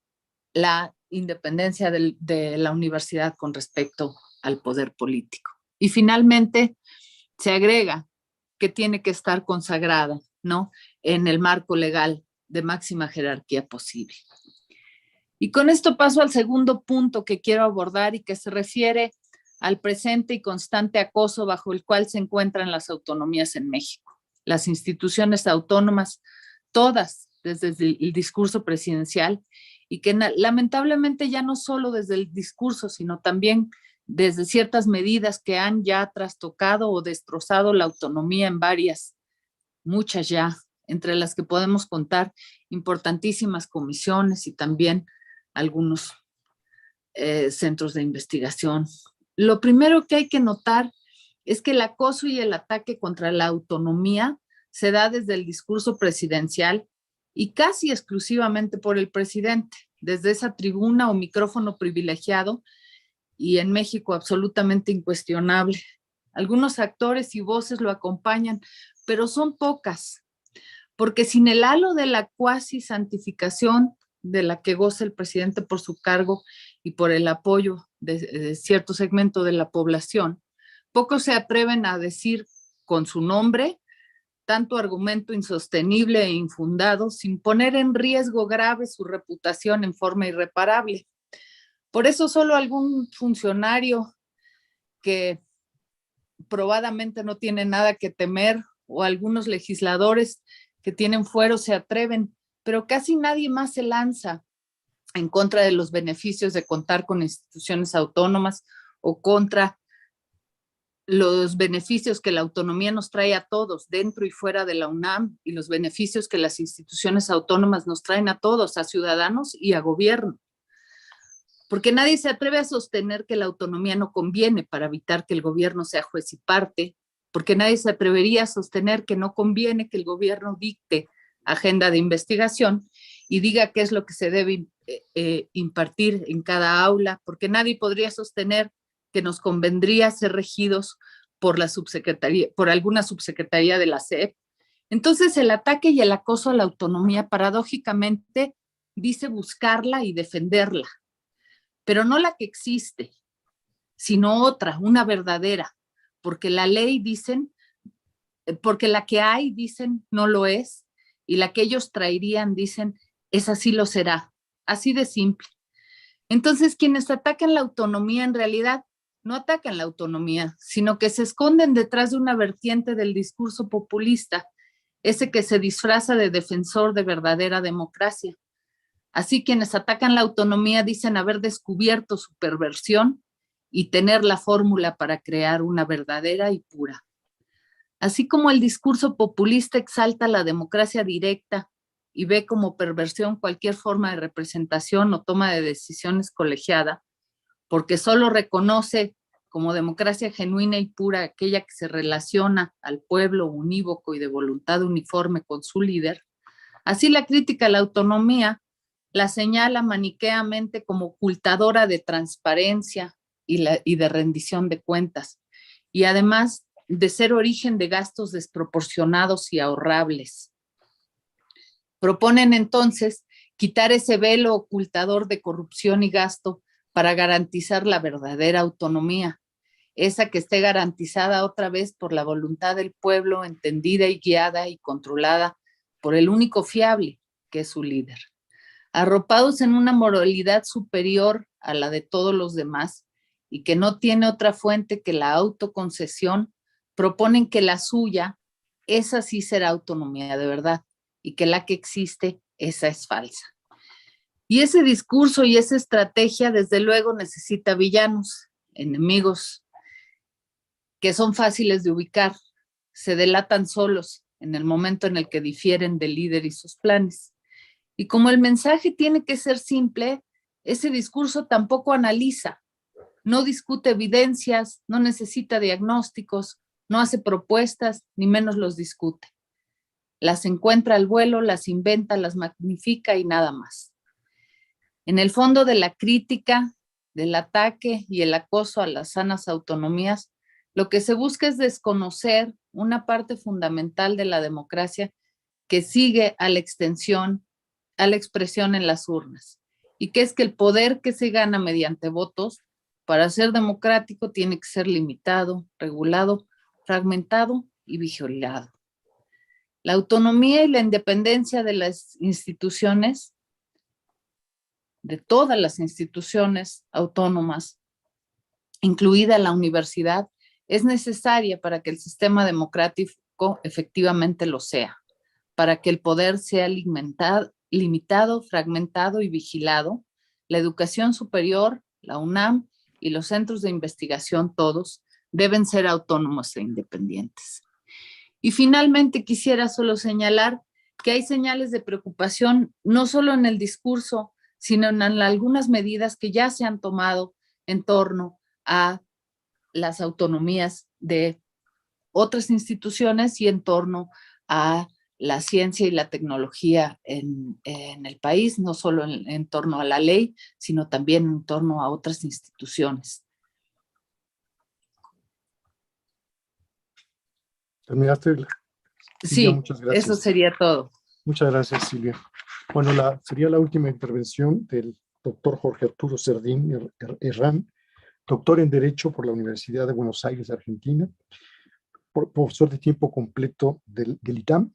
la independencia de la universidad con respecto al poder político. Y finalmente se agrega que tiene que estar consagrada, ¿no?, en el marco legal de máxima jerarquía posible. Y con esto paso al segundo punto que quiero abordar, y que se refiere al presente y constante acoso bajo el cual se encuentran las autonomías en México. Las instituciones autónomas, todas desde el discurso presidencial, y que lamentablemente ya no solo desde el discurso, sino también desde ciertas medidas que han ya trastocado o destrozado la autonomía en varias, muchas ya, entre las que podemos contar importantísimas comisiones y también algunos centros de investigación. Lo primero que hay que notar es que el acoso y el ataque contra la autonomía se da desde el discurso presidencial y casi exclusivamente por el presidente, desde esa tribuna o micrófono privilegiado, y en México absolutamente incuestionable. Algunos actores y voces lo acompañan, pero son pocas, porque sin el halo de la cuasi santificación de la que goza el presidente por su cargo y por el apoyo de cierto segmento de la población, pocos se atreven a decir con su nombre tanto argumento insostenible e infundado sin poner en riesgo grave su reputación en forma irreparable. Por eso solo algún funcionario que probadamente no tiene nada que temer o algunos legisladores que tienen fuero se atreven, pero casi nadie más se lanza en contra de los beneficios de contar con instituciones autónomas o contra los beneficios que la autonomía nos trae a todos dentro y fuera de la UNAM y los beneficios que las instituciones autónomas nos traen a todos, a ciudadanos y a gobierno. Porque nadie se atreve a sostener que la autonomía no conviene para evitar que el gobierno sea juez y parte, porque nadie se atrevería a sostener que no conviene que el gobierno dicte agenda de investigación y diga qué es lo que se debe impartir en cada aula, porque nadie podría sostener que nos convendría ser regidos por la subsecretaría, por alguna subsecretaría de la SEP. Entonces el ataque y el acoso a la autonomía paradójicamente dice buscarla y defenderla, pero no la que existe, sino otra, una verdadera, porque la ley dicen, porque la que hay dicen no lo es, y la que ellos traerían dicen esa sí lo será, así de simple. Entonces quienes atacan la autonomía en realidad no atacan la autonomía, sino que se esconden detrás de una vertiente del discurso populista, ese que se disfraza de defensor de verdadera democracia. Así quienes atacan la autonomía dicen haber descubierto su perversión y tener la fórmula para crear una verdadera y pura. Así como el discurso populista exalta la democracia directa y ve como perversión cualquier forma de representación o toma de decisiones colegiada, porque solo reconoce como democracia genuina y pura aquella que se relaciona al pueblo unívoco y de voluntad uniforme con su líder, así la crítica a la autonomía la señala maniqueamente como ocultadora de transparencia y de rendición de cuentas, y además de ser origen de gastos desproporcionados y ahorrables. Proponen entonces quitar ese velo ocultador de corrupción y gasto para garantizar la verdadera autonomía, esa que esté garantizada otra vez por la voluntad del pueblo, entendida y guiada y controlada por el único fiable, que es su líder. Arropados en una moralidad superior a la de todos los demás y que no tiene otra fuente que la autoconcesión, proponen que la suya, esa sí será autonomía de verdad, y que la que existe, esa es falsa. Y ese discurso y esa estrategia, desde luego, necesita villanos, enemigos, que son fáciles de ubicar, se delatan solos en el momento en el que difieren del líder y sus planes. Y como el mensaje tiene que ser simple, ese discurso tampoco analiza, no discute evidencias, no necesita diagnósticos, no hace propuestas, ni menos los discute. Las encuentra al vuelo, las inventa, las magnifica y nada más. En el fondo de la crítica, del ataque y el acoso a las sanas autonomías, lo que se busca es desconocer una parte fundamental de la democracia que sigue a la extensión, a la expresión en las urnas, y que es que el poder que se gana mediante votos, para ser democrático, tiene que ser limitado, regulado, fragmentado y vigilado. La autonomía y la independencia de las instituciones, de todas las instituciones autónomas, incluida la universidad, es necesaria para que el sistema democrático efectivamente lo sea, para que el poder sea limitado, fragmentado y vigilado. La educación superior, la UNAM y los centros de investigación todos deben ser autónomos e independientes. Y finalmente quisiera solo señalar que hay señales de preocupación no solo en el discurso, sino en algunas medidas que ya se han tomado en torno a las autonomías de otras instituciones y en torno a la ciencia y la tecnología en el país, no solo en torno a la ley, sino también en torno a otras instituciones. ¿Terminaste? Sí, muchas gracias. eso sería todo. Muchas gracias, Silvia. Bueno, sería la última intervención del doctor Jorge Arturo Cerdín Herrán, doctor en Derecho por la Universidad de Buenos Aires, Argentina, profesor de tiempo completo del ITAM,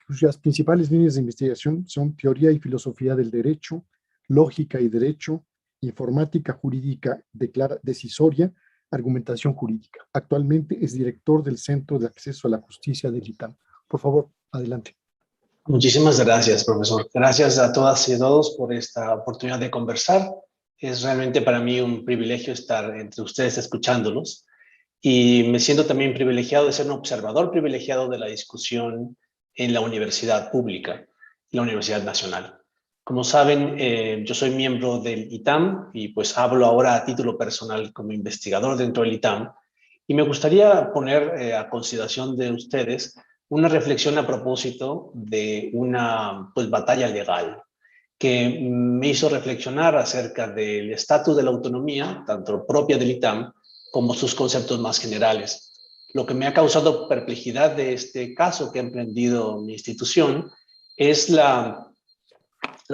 cuyas principales líneas de investigación son teoría y filosofía del derecho, lógica y derecho, informática jurídica decisoria, argumentación jurídica. Actualmente es director del Centro de Acceso a la Justicia del ITAM. Por favor, adelante. Muchísimas gracias, profesor. Gracias a todas y a todos por esta oportunidad de conversar. Es realmente para mí un privilegio estar entre ustedes escuchándolos y me siento también privilegiado de ser un observador privilegiado de la discusión en la universidad pública, la Universidad Nacional. Como saben, yo soy miembro del ITAM y pues hablo ahora a título personal como investigador dentro del ITAM y me gustaría poner a consideración de ustedes una reflexión a propósito de una batalla legal que me hizo reflexionar acerca del estatus de la autonomía, tanto propia del ITAM como sus conceptos más generales. Lo que me ha causado perplejidad de este caso que ha emprendido mi institución es la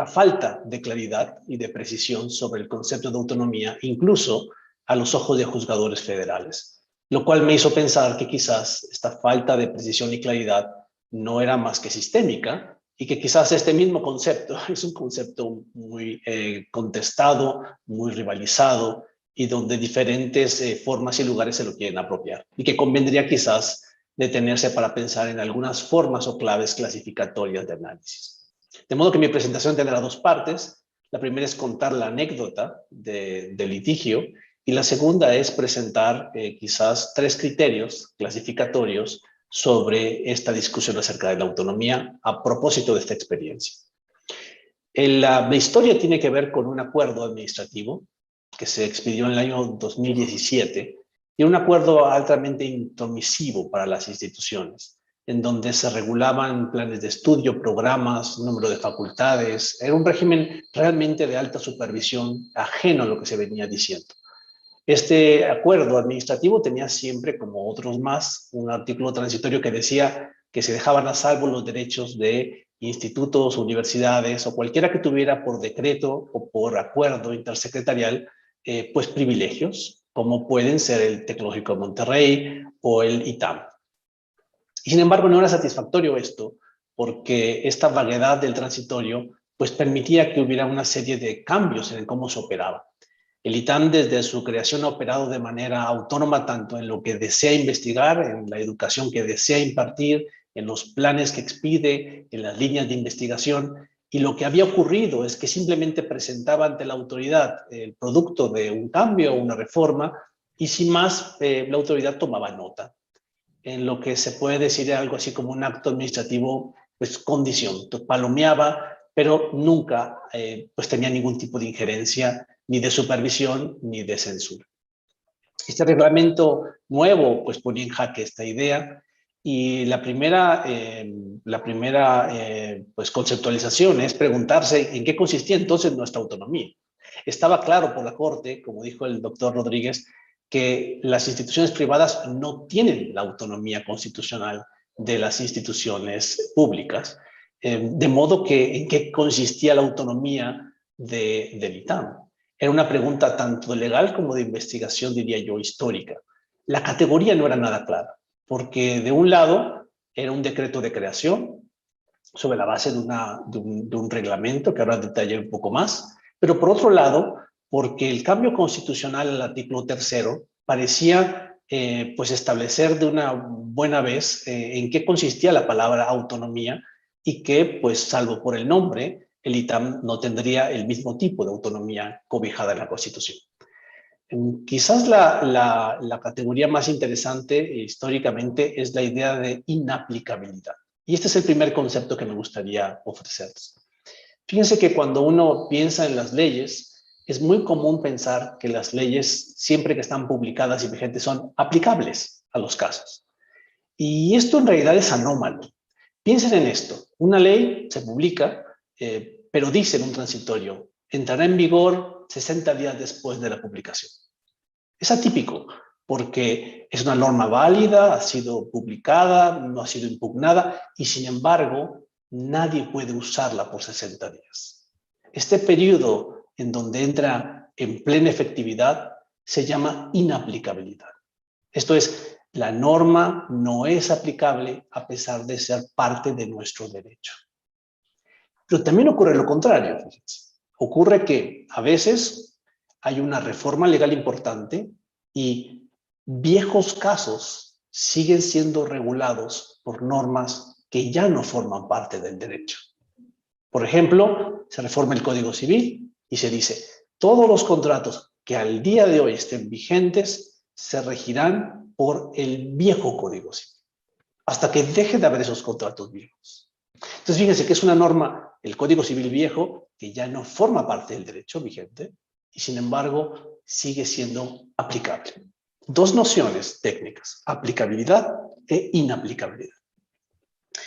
falta de claridad y de precisión sobre el concepto de autonomía, incluso a los ojos de juzgadores federales, lo cual me hizo pensar que quizás esta falta de precisión y claridad no era más que sistémica y que quizás este mismo concepto es un concepto muy contestado, muy rivalizado y donde diferentes formas y lugares se lo quieren apropiar y que convendría quizás detenerse para pensar en algunas formas o claves clasificatorias de análisis. De modo que mi presentación tendrá dos partes. La primera es contar la anécdota del litigio y la segunda es presentar quizás tres criterios clasificatorios sobre esta discusión acerca de la autonomía a propósito de esta experiencia. La historia tiene que ver con un acuerdo administrativo que se expidió en el año 2017 y un acuerdo altamente intromisivo para las instituciones, en donde se regulaban planes de estudio, programas, número de facultades. Era un régimen realmente de alta supervisión, ajeno a lo que se venía diciendo. Este acuerdo administrativo tenía siempre, como otros más, un artículo transitorio que decía que se dejaban a salvo los derechos de institutos, universidades o cualquiera que tuviera por decreto o por acuerdo intersecretarial, pues privilegios, como pueden ser el Tecnológico de Monterrey o el ITAM. Y sin embargo, no era satisfactorio esto, porque esta vaguedad del transitorio pues permitía que hubiera una serie de cambios en cómo se operaba. El ITAM desde su creación ha operado de manera autónoma tanto en lo que desea investigar, en la educación que desea impartir, en los planes que expide, en las líneas de investigación, y lo que había ocurrido es que simplemente presentaba ante la autoridad el producto de un cambio o una reforma y sin más la autoridad tomaba nota, en lo que se puede decir algo así como un acto administrativo, pues condición. Entonces, palomeaba, pero nunca pues tenía ningún tipo de injerencia, ni de supervisión, ni de censura. Este reglamento nuevo pues ponía en jaque esta idea y la primera pues conceptualización es preguntarse en qué consistía entonces nuestra autonomía. Estaba claro por la Corte, como dijo el doctor Rodríguez, que las instituciones privadas no tienen la autonomía constitucional de las instituciones públicas, de modo que ¿en qué consistía la autonomía del ITAM? Era una pregunta tanto legal como de investigación, diría yo, histórica. La categoría no era nada clara, porque de un lado era un decreto de creación sobre la base de un reglamento que ahora detallaré un poco más, pero por otro lado, porque el cambio constitucional al artículo 3º parecía pues establecer de una buena vez en qué consistía la palabra autonomía y que, pues salvo por el nombre, el ITAM no tendría el mismo tipo de autonomía cobijada en la Constitución. Quizás la categoría más interesante históricamente es la idea de inaplicabilidad. Y este es el primer concepto que me gustaría ofrecerles. Fíjense que cuando uno piensa en las leyes, es muy común pensar que las leyes, siempre que están publicadas y vigentes, son aplicables a los casos. Y esto en realidad es anómalo. Piensen en esto. Una ley se publica, pero dice en un transitorio, entrará en vigor 60 días después de la publicación. Es atípico, porque es una norma válida, ha sido publicada, no ha sido impugnada, y sin embargo, nadie puede usarla por 60 días. Este periodo en donde entra en plena efectividad, se llama inaplicabilidad. Esto es, la norma no es aplicable a pesar de ser parte de nuestro derecho. Pero también ocurre lo contrario, fíjense. Ocurre que a veces hay una reforma legal importante y viejos casos siguen siendo regulados por normas que ya no forman parte del derecho. Por ejemplo, se reforma el Código Civil y se dice, todos los contratos que al día de hoy estén vigentes se regirán por el viejo Código Civil, hasta que deje de haber esos contratos viejos. Entonces, fíjense que es una norma, el Código Civil viejo, que ya no forma parte del derecho vigente y, sin embargo, sigue siendo aplicable. Dos nociones técnicas, aplicabilidad e inaplicabilidad.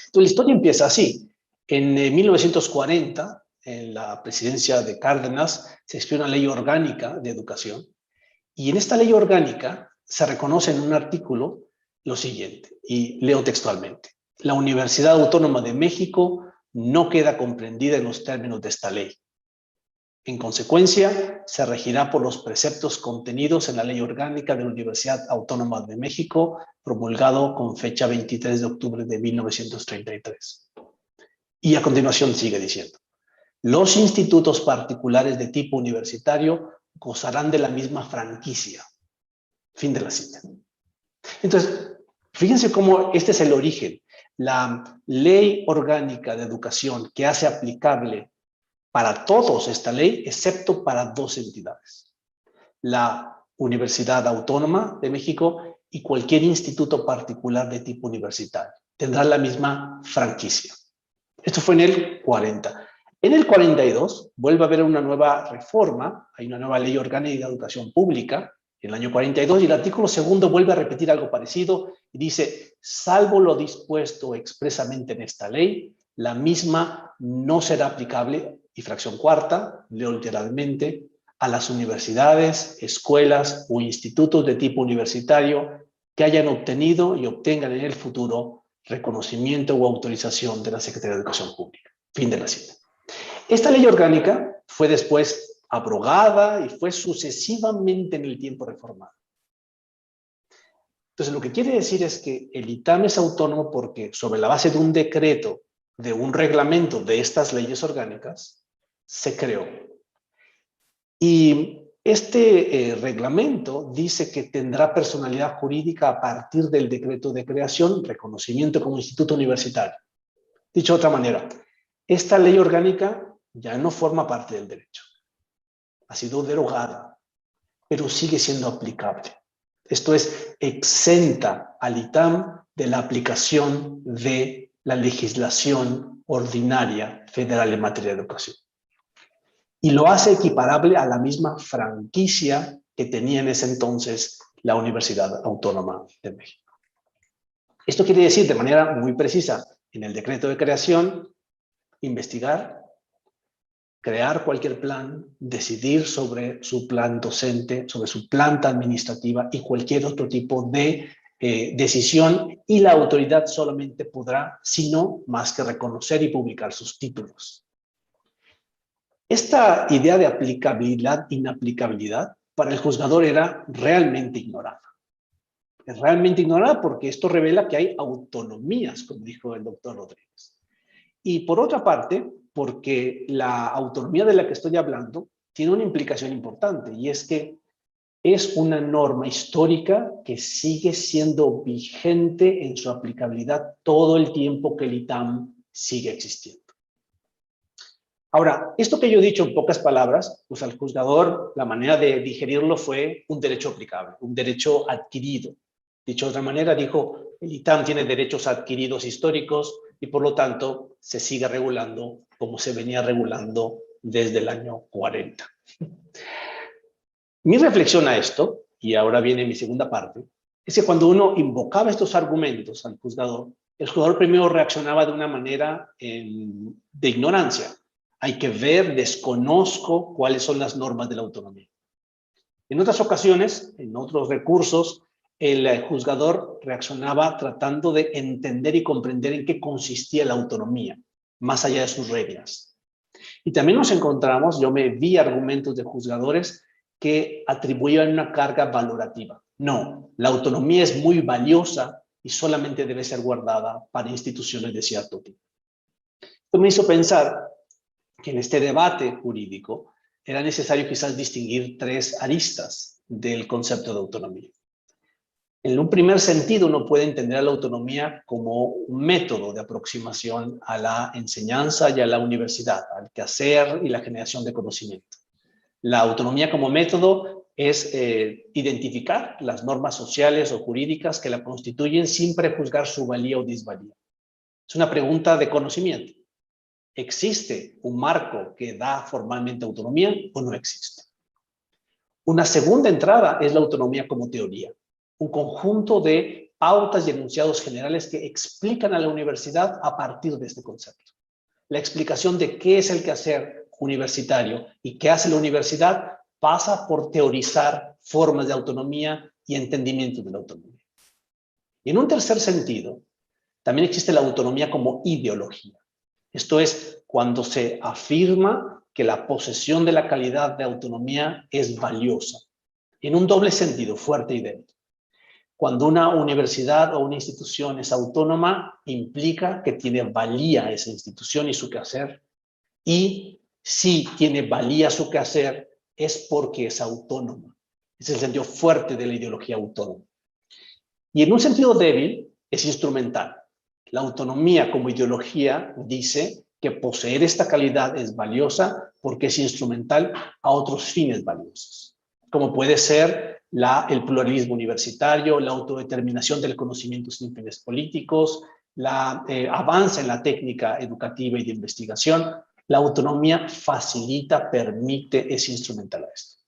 Entonces, la historia empieza así. En 1940, en la presidencia de Cárdenas, se expidió una ley orgánica de educación y en esta ley orgánica se reconoce en un artículo lo siguiente, y leo textualmente. La Universidad Autónoma de México no queda comprendida en los términos de esta ley. En consecuencia, se regirá por los preceptos contenidos en la Ley Orgánica de la Universidad Autónoma de México, promulgado con fecha 23 de octubre de 1933. Y a continuación sigue diciendo, los institutos particulares de tipo universitario gozarán de la misma franquicia. Fin de la cita. Entonces, fíjense cómo este es el origen. La Ley Orgánica de Educación que hace aplicable para todos esta ley, excepto para dos entidades. La Universidad Autónoma de México y cualquier instituto particular de tipo universitario. Tendrán la misma franquicia. Esto fue en el 40. En el 42 vuelve a haber una nueva reforma, hay una nueva Ley Orgánica de Educación Pública, en el año 42, y el artículo 2 vuelve a repetir algo parecido y dice, salvo lo dispuesto expresamente en esta ley, la misma no será aplicable, y fracción cuarta, leo literalmente, a las universidades, escuelas o institutos de tipo universitario que hayan obtenido y obtengan en el futuro reconocimiento o autorización de la Secretaría de Educación Pública. Fin de la cita. Esta ley orgánica fue después abrogada y fue sucesivamente en el tiempo reformada. Entonces, lo que quiere decir es que el ITAM es autónomo porque sobre la base de un decreto, de un reglamento de estas leyes orgánicas, se creó. Y este reglamento dice que tendrá personalidad jurídica a partir del decreto de creación, reconocimiento como instituto universitario. Dicho de otra manera, esta ley orgánica ya no forma parte del derecho. Ha sido derogada, pero sigue siendo aplicable. Esto es, exenta al ITAM de la aplicación de la legislación ordinaria federal en materia de educación. Y lo hace equiparable a la misma franquicia que tenía en ese entonces la Universidad Autónoma de México. Esto quiere decir de manera muy precisa, en el decreto de creación, investigar, crear cualquier plan, decidir sobre su plan docente, sobre su planta administrativa y cualquier otro tipo de decisión, y la autoridad solamente podrá, si no, más que reconocer y publicar sus títulos. Esta idea de aplicabilidad, inaplicabilidad, para el juzgador era realmente ignorada. Es realmente ignorada porque esto revela que hay autonomías, como dijo el doctor Rodríguez. Y por otra parte, porque la autonomía de la que estoy hablando tiene una implicación importante, y es que es una norma histórica que sigue siendo vigente en su aplicabilidad todo el tiempo que el ITAM sigue existiendo. Ahora, esto que yo he dicho en pocas palabras, pues al juzgador la manera de digerirlo fue un derecho aplicable, un derecho adquirido. Dicho de otra manera, dijo, el ITAM tiene derechos adquiridos históricos y por lo tanto se sigue regulando como se venía regulando desde el año 40. Mi reflexión a esto, y ahora viene mi segunda parte, es que cuando uno invocaba estos argumentos al juzgador, el juzgador primero reaccionaba de una manera de ignorancia. Hay que ver, desconozco cuáles son las normas de la autonomía. En otras ocasiones, en otros recursos, el juzgador reaccionaba tratando de entender y comprender en qué consistía la autonomía, más allá de sus reglas. Y también nos encontramos, yo me vi argumentos de juzgadores que atribuían una carga valorativa. No, la autonomía es muy valiosa y solamente debe ser guardada para instituciones de cierto tipo. Esto me hizo pensar que en este debate jurídico era necesario quizás distinguir tres aristas del concepto de autonomía. En un primer sentido, uno puede entender a la autonomía como un método de aproximación a la enseñanza y a la universidad, al quehacer y la generación de conocimiento. La autonomía como método es identificar las normas sociales o jurídicas que la constituyen sin prejuzgar su valía o disvalía. Es una pregunta de conocimiento. ¿Existe un marco que da formalmente autonomía o no existe? Una segunda entrada es la autonomía como teoría, un conjunto de pautas y enunciados generales que explican a la universidad a partir de este concepto. La explicación de qué es el quehacer universitario y qué hace la universidad pasa por teorizar formas de autonomía y entendimiento de la autonomía. Y en un tercer sentido, también existe la autonomía como ideología. Esto es cuando se afirma que la posesión de la calidad de autonomía es valiosa, en un doble sentido, fuerte y débil. Cuando una universidad o una institución es autónoma, implica que tiene valía esa institución y su quehacer, y si tiene valía su quehacer, es porque es autónoma. Es el sentido fuerte de la ideología autónoma. Y en un sentido débil, es instrumental. La autonomía como ideología dice que poseer esta calidad es valiosa porque es instrumental a otros fines valiosos, como puede ser el pluralismo universitario, la autodeterminación del conocimiento sin fines políticos, avance en la técnica educativa y de investigación. La autonomía facilita, permite, es instrumental a esto.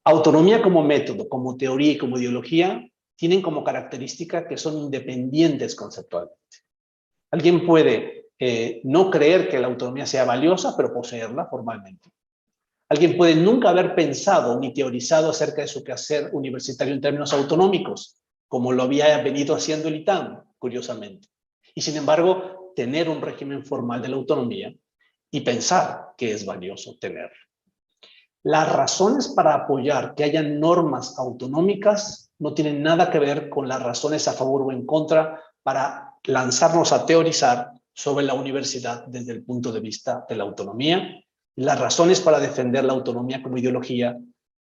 Autonomía como método, como teoría y como ideología tienen como característica que son independientes conceptualmente. Alguien puede no creer que la autonomía sea valiosa, pero poseerla formalmente. Alguien puede nunca haber pensado ni teorizado acerca de su quehacer universitario en términos autonómicos, como lo había venido haciendo el ITAM, curiosamente. Y sin embargo, tener un régimen formal de la autonomía y pensar que es valioso tenerlo. Las razones para apoyar que haya normas autonómicas no tienen nada que ver con las razones a favor o en contra para lanzarnos a teorizar sobre la universidad desde el punto de vista de la autonomía. Las razones para defender la autonomía como ideología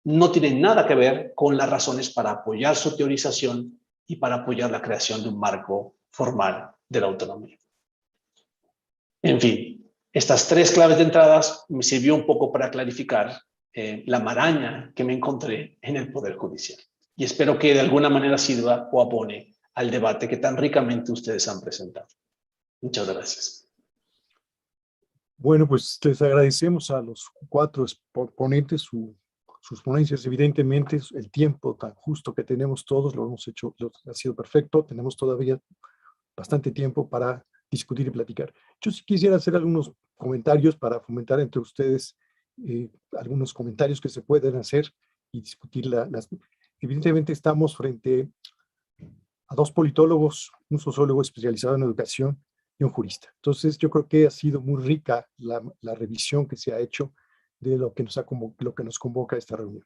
no tienen nada que ver con las razones para apoyar su teorización y para apoyar la creación de un marco formal de la autonomía. En fin, estas tres claves de entradas me sirvió un poco para clarificar la maraña que me encontré en el Poder Judicial. Y espero que de alguna manera sirva o abone al debate que tan ricamente ustedes han presentado. Muchas gracias. Bueno, pues les agradecemos a los cuatro ponentes sus ponencias. Evidentemente, el tiempo tan justo que tenemos todos, lo hemos hecho, ha sido perfecto. Tenemos todavía bastante tiempo para discutir y platicar. Yo sí quisiera hacer algunos comentarios para fomentar entre ustedes algunos comentarios que se pueden hacer y discutir Evidentemente estamos frente a dos politólogos, un sociólogo especializado en educación y un jurista. Entonces yo creo que ha sido muy rica la revisión que se ha hecho de lo que nos convoca a esta reunión.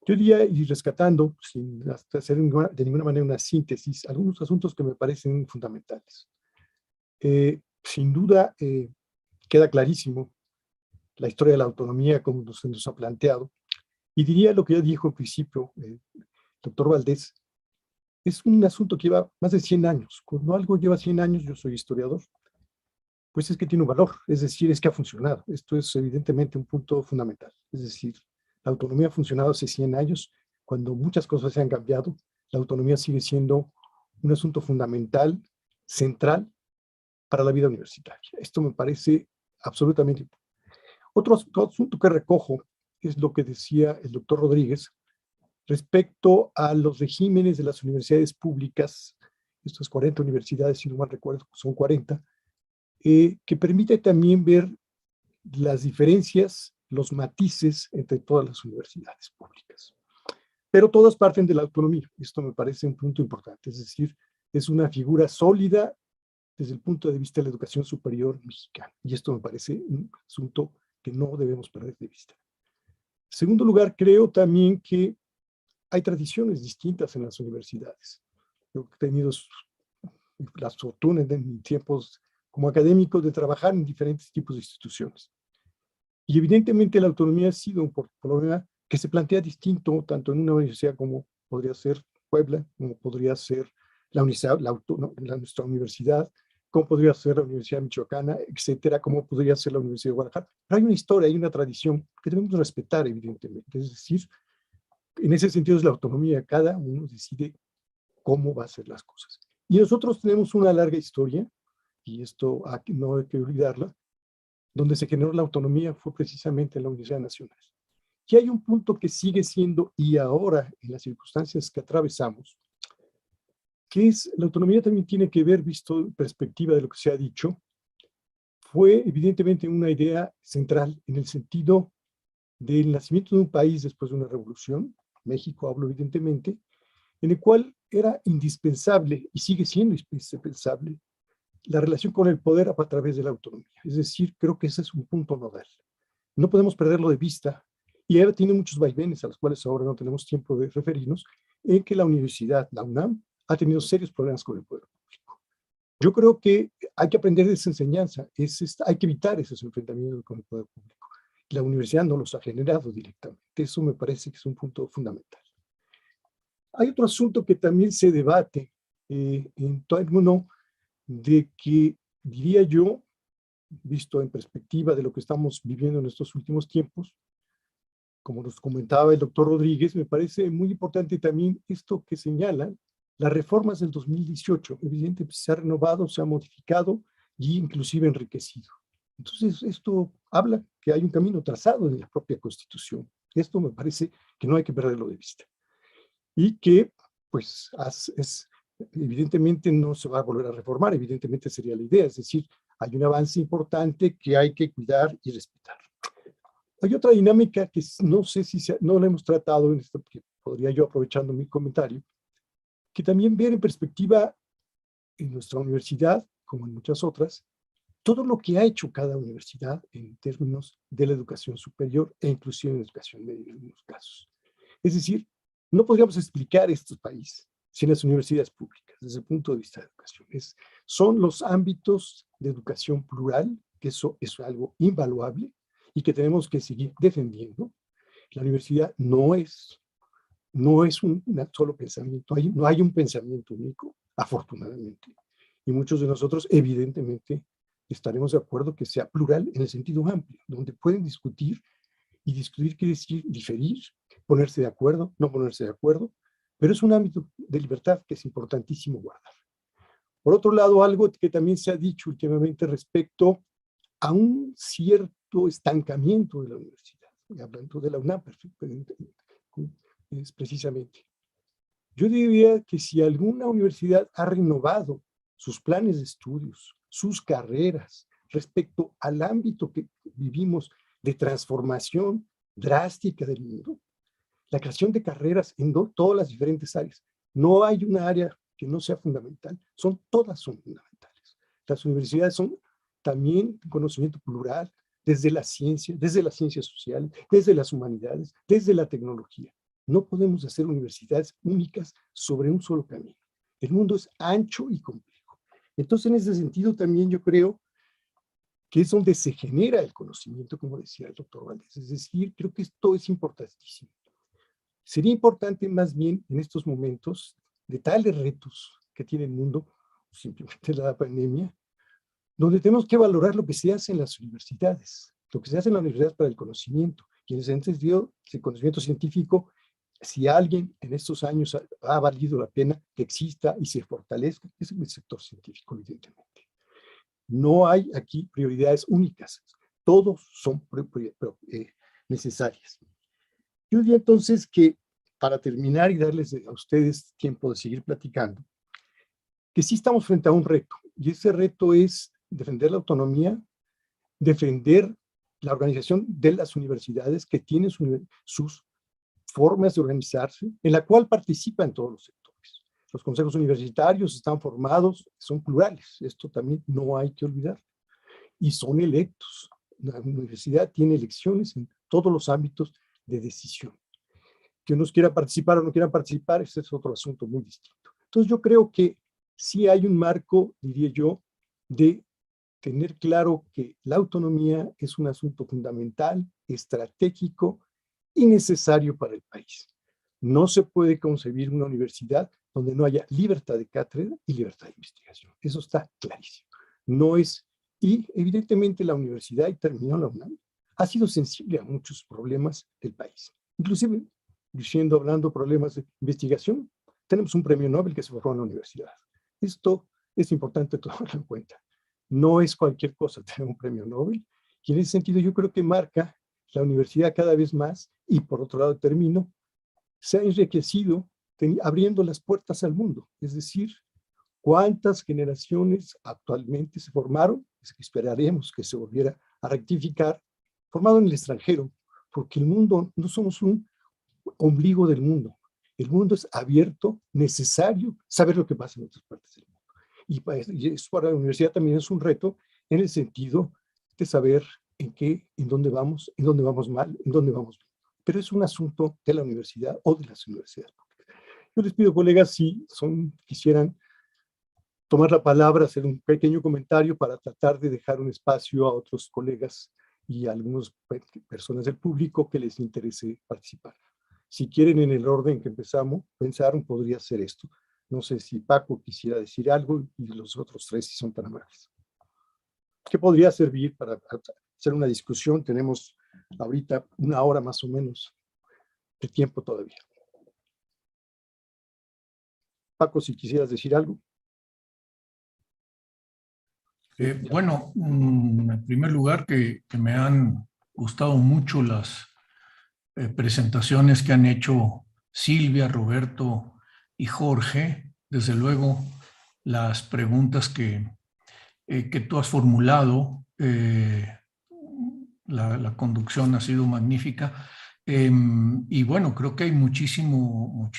Yo diría, y rescatando, sin hacer de ninguna manera una síntesis, algunos asuntos que me parecen fundamentales. Sin duda, queda clarísimo la historia de la autonomía como se nos ha planteado. Y diría lo que ya dijo al principio el doctor Valdés, es un asunto que lleva más de 100 años. Cuando algo lleva 100 años, yo soy historiador, pues es que tiene un valor, es decir, es que ha funcionado. Esto es evidentemente un punto fundamental. Es decir, la autonomía ha funcionado hace 100 años, cuando muchas cosas se han cambiado, la autonomía sigue siendo un asunto fundamental, central, para la vida universitaria. Esto me parece absolutamente importante. Otro asunto que recojo es lo que decía el doctor Rodríguez respecto a los regímenes de las universidades públicas, estas 40 universidades, si no mal recuerdo, son 40, que permite también ver las diferencias, los matices entre todas las universidades públicas. Pero todas parten de la autonomía. Esto me parece un punto importante, es decir, es una figura sólida desde el punto de vista de la educación superior mexicana. Y esto me parece un asunto que no debemos perder de vista. En segundo lugar, creo también que hay tradiciones distintas en las universidades. Yo he tenido la fortuna en tiempos como académico de trabajar en diferentes tipos de instituciones. Y evidentemente la autonomía ha sido un problema que se plantea distinto tanto en una universidad como podría ser Puebla, como podría ser nuestra universidad, como podría ser la Universidad Michoacana, etcétera, como podría ser la Universidad de Guadalajara. Pero hay una historia, hay una tradición que debemos respetar, evidentemente. Es decir, en ese sentido es la autonomía. Cada uno decide cómo va a hacer las cosas. Y nosotros tenemos una larga historia, y esto no hay que olvidarla, donde se generó la autonomía fue precisamente en la Universidad Nacional. Y hay un punto que sigue siendo, y ahora en las circunstancias que atravesamos, que es la autonomía también tiene que ver, visto en perspectiva de lo que se ha dicho, fue evidentemente una idea central en el sentido del nacimiento de un país después de una revolución, México hablo evidentemente, en el cual era indispensable, y sigue siendo indispensable, la relación con el poder a través de la autonomía. Es decir, creo que ese es un punto nodal. No podemos perderlo de vista, y ahora tiene muchos vaivenes a los cuales ahora no tenemos tiempo de referirnos, en que la universidad, la UNAM, ha tenido serios problemas con el poder público. Yo creo que hay que aprender de esa enseñanza, hay que evitar esos enfrentamientos con el poder público. La universidad no los ha generado directamente. Eso me parece que es un punto fundamental. Hay otro asunto que también se debate en términos de que, diría yo, visto en perspectiva de lo que estamos viviendo en estos últimos tiempos, como nos comentaba el doctor Rodríguez, me parece muy importante también esto que señalan las reformas del 2018. Evidentemente se ha renovado, se ha modificado y inclusive enriquecido. Entonces esto habla que hay un camino trazado en la propia Constitución. Esto me parece que no hay que perderlo de vista. Y que, pues, evidentemente no se va a volver a reformar, evidentemente sería la idea, es decir, hay un avance importante que hay que cuidar y respetar. Hay otra dinámica que no sé si no la hemos tratado en esto, porque podría yo, aprovechando mi comentario, que también ver en perspectiva en nuestra universidad, como en muchas otras, todo lo que ha hecho cada universidad en términos de la educación superior e inclusive en la educación media en algunos casos. Es decir, no podríamos explicar estos países sin las universidades públicas, desde el punto de vista de educación. Son los ámbitos de educación plural, que eso es algo invaluable y que tenemos que seguir defendiendo. La universidad no es un solo pensamiento, no hay un pensamiento único, afortunadamente. Y muchos de nosotros, evidentemente, estaremos de acuerdo que sea plural en el sentido amplio, donde pueden discutir, y discutir quiere decir diferir, ponerse de acuerdo, no ponerse de acuerdo, pero es un ámbito de libertad que es importantísimo guardar. Por otro lado, algo que también se ha dicho últimamente respecto a un cierto estancamiento de la universidad, hablando de la UNAM es precisamente. Yo diría que si alguna universidad ha renovado sus planes de estudios, sus carreras, respecto al ámbito que vivimos de transformación drástica del mundo, la creación de carreras en todas las diferentes áreas. No hay una área que no sea fundamental, todas son fundamentales. Las universidades son también conocimiento plural, desde la ciencia social, desde las humanidades, desde la tecnología. No podemos hacer universidades únicas sobre un solo camino. El mundo es ancho y complejo. Entonces, en ese sentido, también yo creo que es donde se genera el conocimiento, como decía el doctor Valdés. Es decir, creo que esto es importantísimo. Sería importante más bien en estos momentos de tales retos que tiene el mundo, simplemente la pandemia, donde tenemos que valorar lo que se hace en las universidades, lo que se hace en las universidades para el conocimiento. Y en ese sentido, el conocimiento científico, si alguien en estos años ha valido la pena que exista y se fortalezca, es el sector científico, evidentemente. No hay aquí prioridades únicas, todos son necesarias. Yo diría entonces que, para terminar y darles a ustedes tiempo de seguir platicando, que sí estamos frente a un reto, y ese reto es defender la autonomía, defender la organización de las universidades que tienen sus formas de organizarse, en la cual participan todos los sectores. Los consejos universitarios están formados, son plurales, esto también no hay que olvidar, y son electos. La universidad tiene elecciones en todos los ámbitos de decisión. Que unos quieran participar o no quieran participar, ese es otro asunto muy distinto. Entonces yo creo que sí hay un marco, diría yo, de tener claro que la autonomía es un asunto fundamental, estratégico y necesario para el país. No se puede concebir una universidad donde no haya libertad de cátedra y libertad de investigación. Eso está clarísimo. No es, y evidentemente la universidad, y terminó la UNAM, ha sido sensible a muchos problemas del país. Inclusive, hablando de problemas de investigación, tenemos un premio Nobel que se formó en la universidad. Esto es importante tomarlo en cuenta. No es cualquier cosa tener un premio Nobel, y en ese sentido yo creo que marca la universidad cada vez más, y por otro lado termino, se ha enriquecido abriendo las puertas al mundo. Es decir, cuántas generaciones actualmente se formaron, es que esperaremos que se volviera a rectificar, formado en el extranjero, porque el mundo, no somos un ombligo del mundo. El mundo es abierto, necesario saber lo que pasa en otras partes del mundo. Y eso para la universidad también es un reto en el sentido de saber en dónde vamos mal, en dónde vamos bien. Pero es un asunto de la universidad o de las universidades públicas. Yo les pido, colegas, si quisieran tomar la palabra, hacer un pequeño comentario para tratar de dejar un espacio a otros colegas y a algunas personas del público que les interese participar. Si quieren, en el orden que pensaron, podría ser esto. No sé si Paco quisiera decir algo y los otros tres, si son tan amables. ¿Qué podría servir para hacer una discusión? Tenemos ahorita 1 hora más o menos de tiempo todavía. Paco, si quisieras decir algo. Bueno, en primer lugar, que me han gustado mucho las presentaciones que han hecho Silvia, Roberto y Jorge. Desde luego, las preguntas que tú has formulado, la conducción ha sido magnífica. Y bueno, creo que hay muchísimo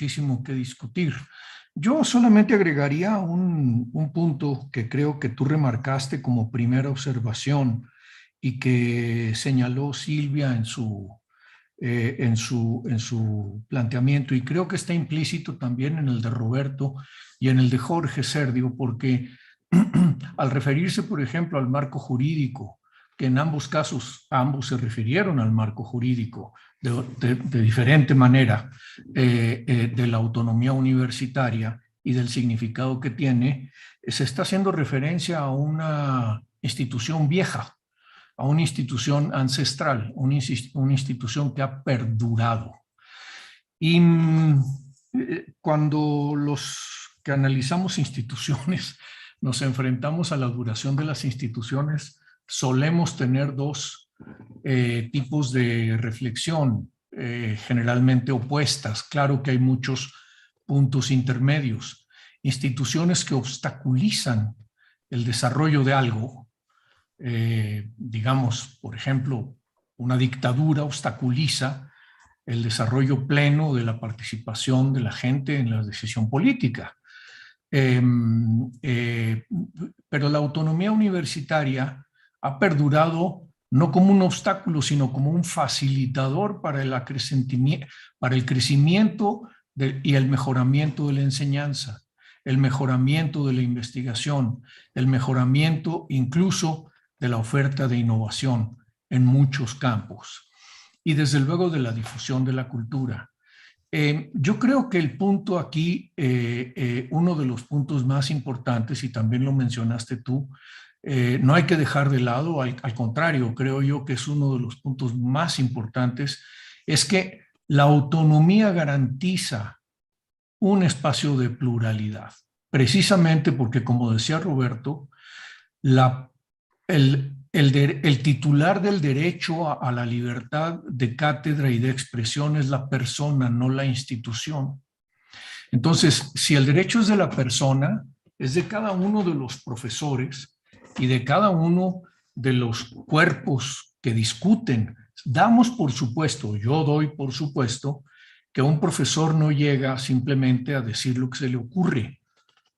que discutir. Yo solamente agregaría un punto que creo que tú remarcaste como primera observación y que señaló Silvia en su planteamiento, y creo que está implícito también en el de Roberto y en el de Jorge Serdio, porque al referirse, por ejemplo, al marco jurídico, que en ambos casos ambos se refirieron al marco jurídico de diferente manera, de la autonomía universitaria y del significado que tiene, se está haciendo referencia a una institución vieja, a una institución ancestral, una institución que ha perdurado. Y cuando los que analizamos instituciones nos enfrentamos a la duración de las instituciones, solemos tener dos tipos de reflexión, generalmente opuestas. Claro que hay muchos puntos intermedios. Instituciones que obstaculizan el desarrollo de algo, digamos, por ejemplo, una dictadura obstaculiza el desarrollo pleno de la participación de la gente en la decisión política. Pero la autonomía universitaria ha perdurado no como un obstáculo, sino como un facilitador para el crecimiento y el mejoramiento de la enseñanza, el mejoramiento de la investigación, el mejoramiento incluso de la oferta de innovación en muchos campos, y desde luego de la difusión de la cultura. Yo creo que el punto aquí, uno de los puntos más importantes, y también lo mencionaste tú, no hay que dejar de lado, al contrario, creo yo que es uno de los puntos más importantes, es que la autonomía garantiza un espacio de pluralidad, precisamente porque, como decía Roberto, el titular del derecho a la libertad de cátedra y de expresión es la persona, no la institución. Entonces, si el derecho es de la persona, es de cada uno de los profesores y de cada uno de los cuerpos que discuten. Damos por supuesto, yo doy por supuesto, que un profesor no llega simplemente a decir lo que se le ocurre,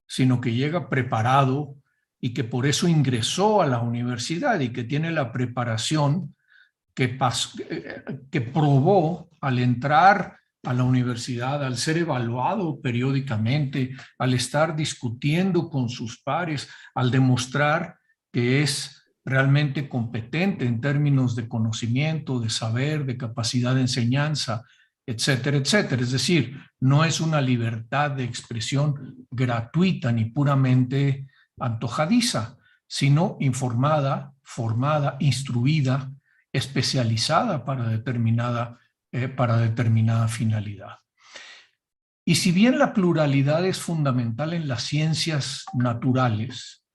sino que llega preparado y que por eso ingresó a la universidad y que tiene la preparación que probó al entrar a la universidad, al ser evaluado periódicamente, al estar discutiendo con sus pares, al demostrar que es realmente competente en términos de conocimiento, de saber, de capacidad de enseñanza, etcétera, etcétera. Es decir, no es una libertad de expresión gratuita ni puramente antojadiza, sino informada, formada, instruida, especializada para determinada finalidad. Y si bien la pluralidad es fundamental en las ciencias naturales,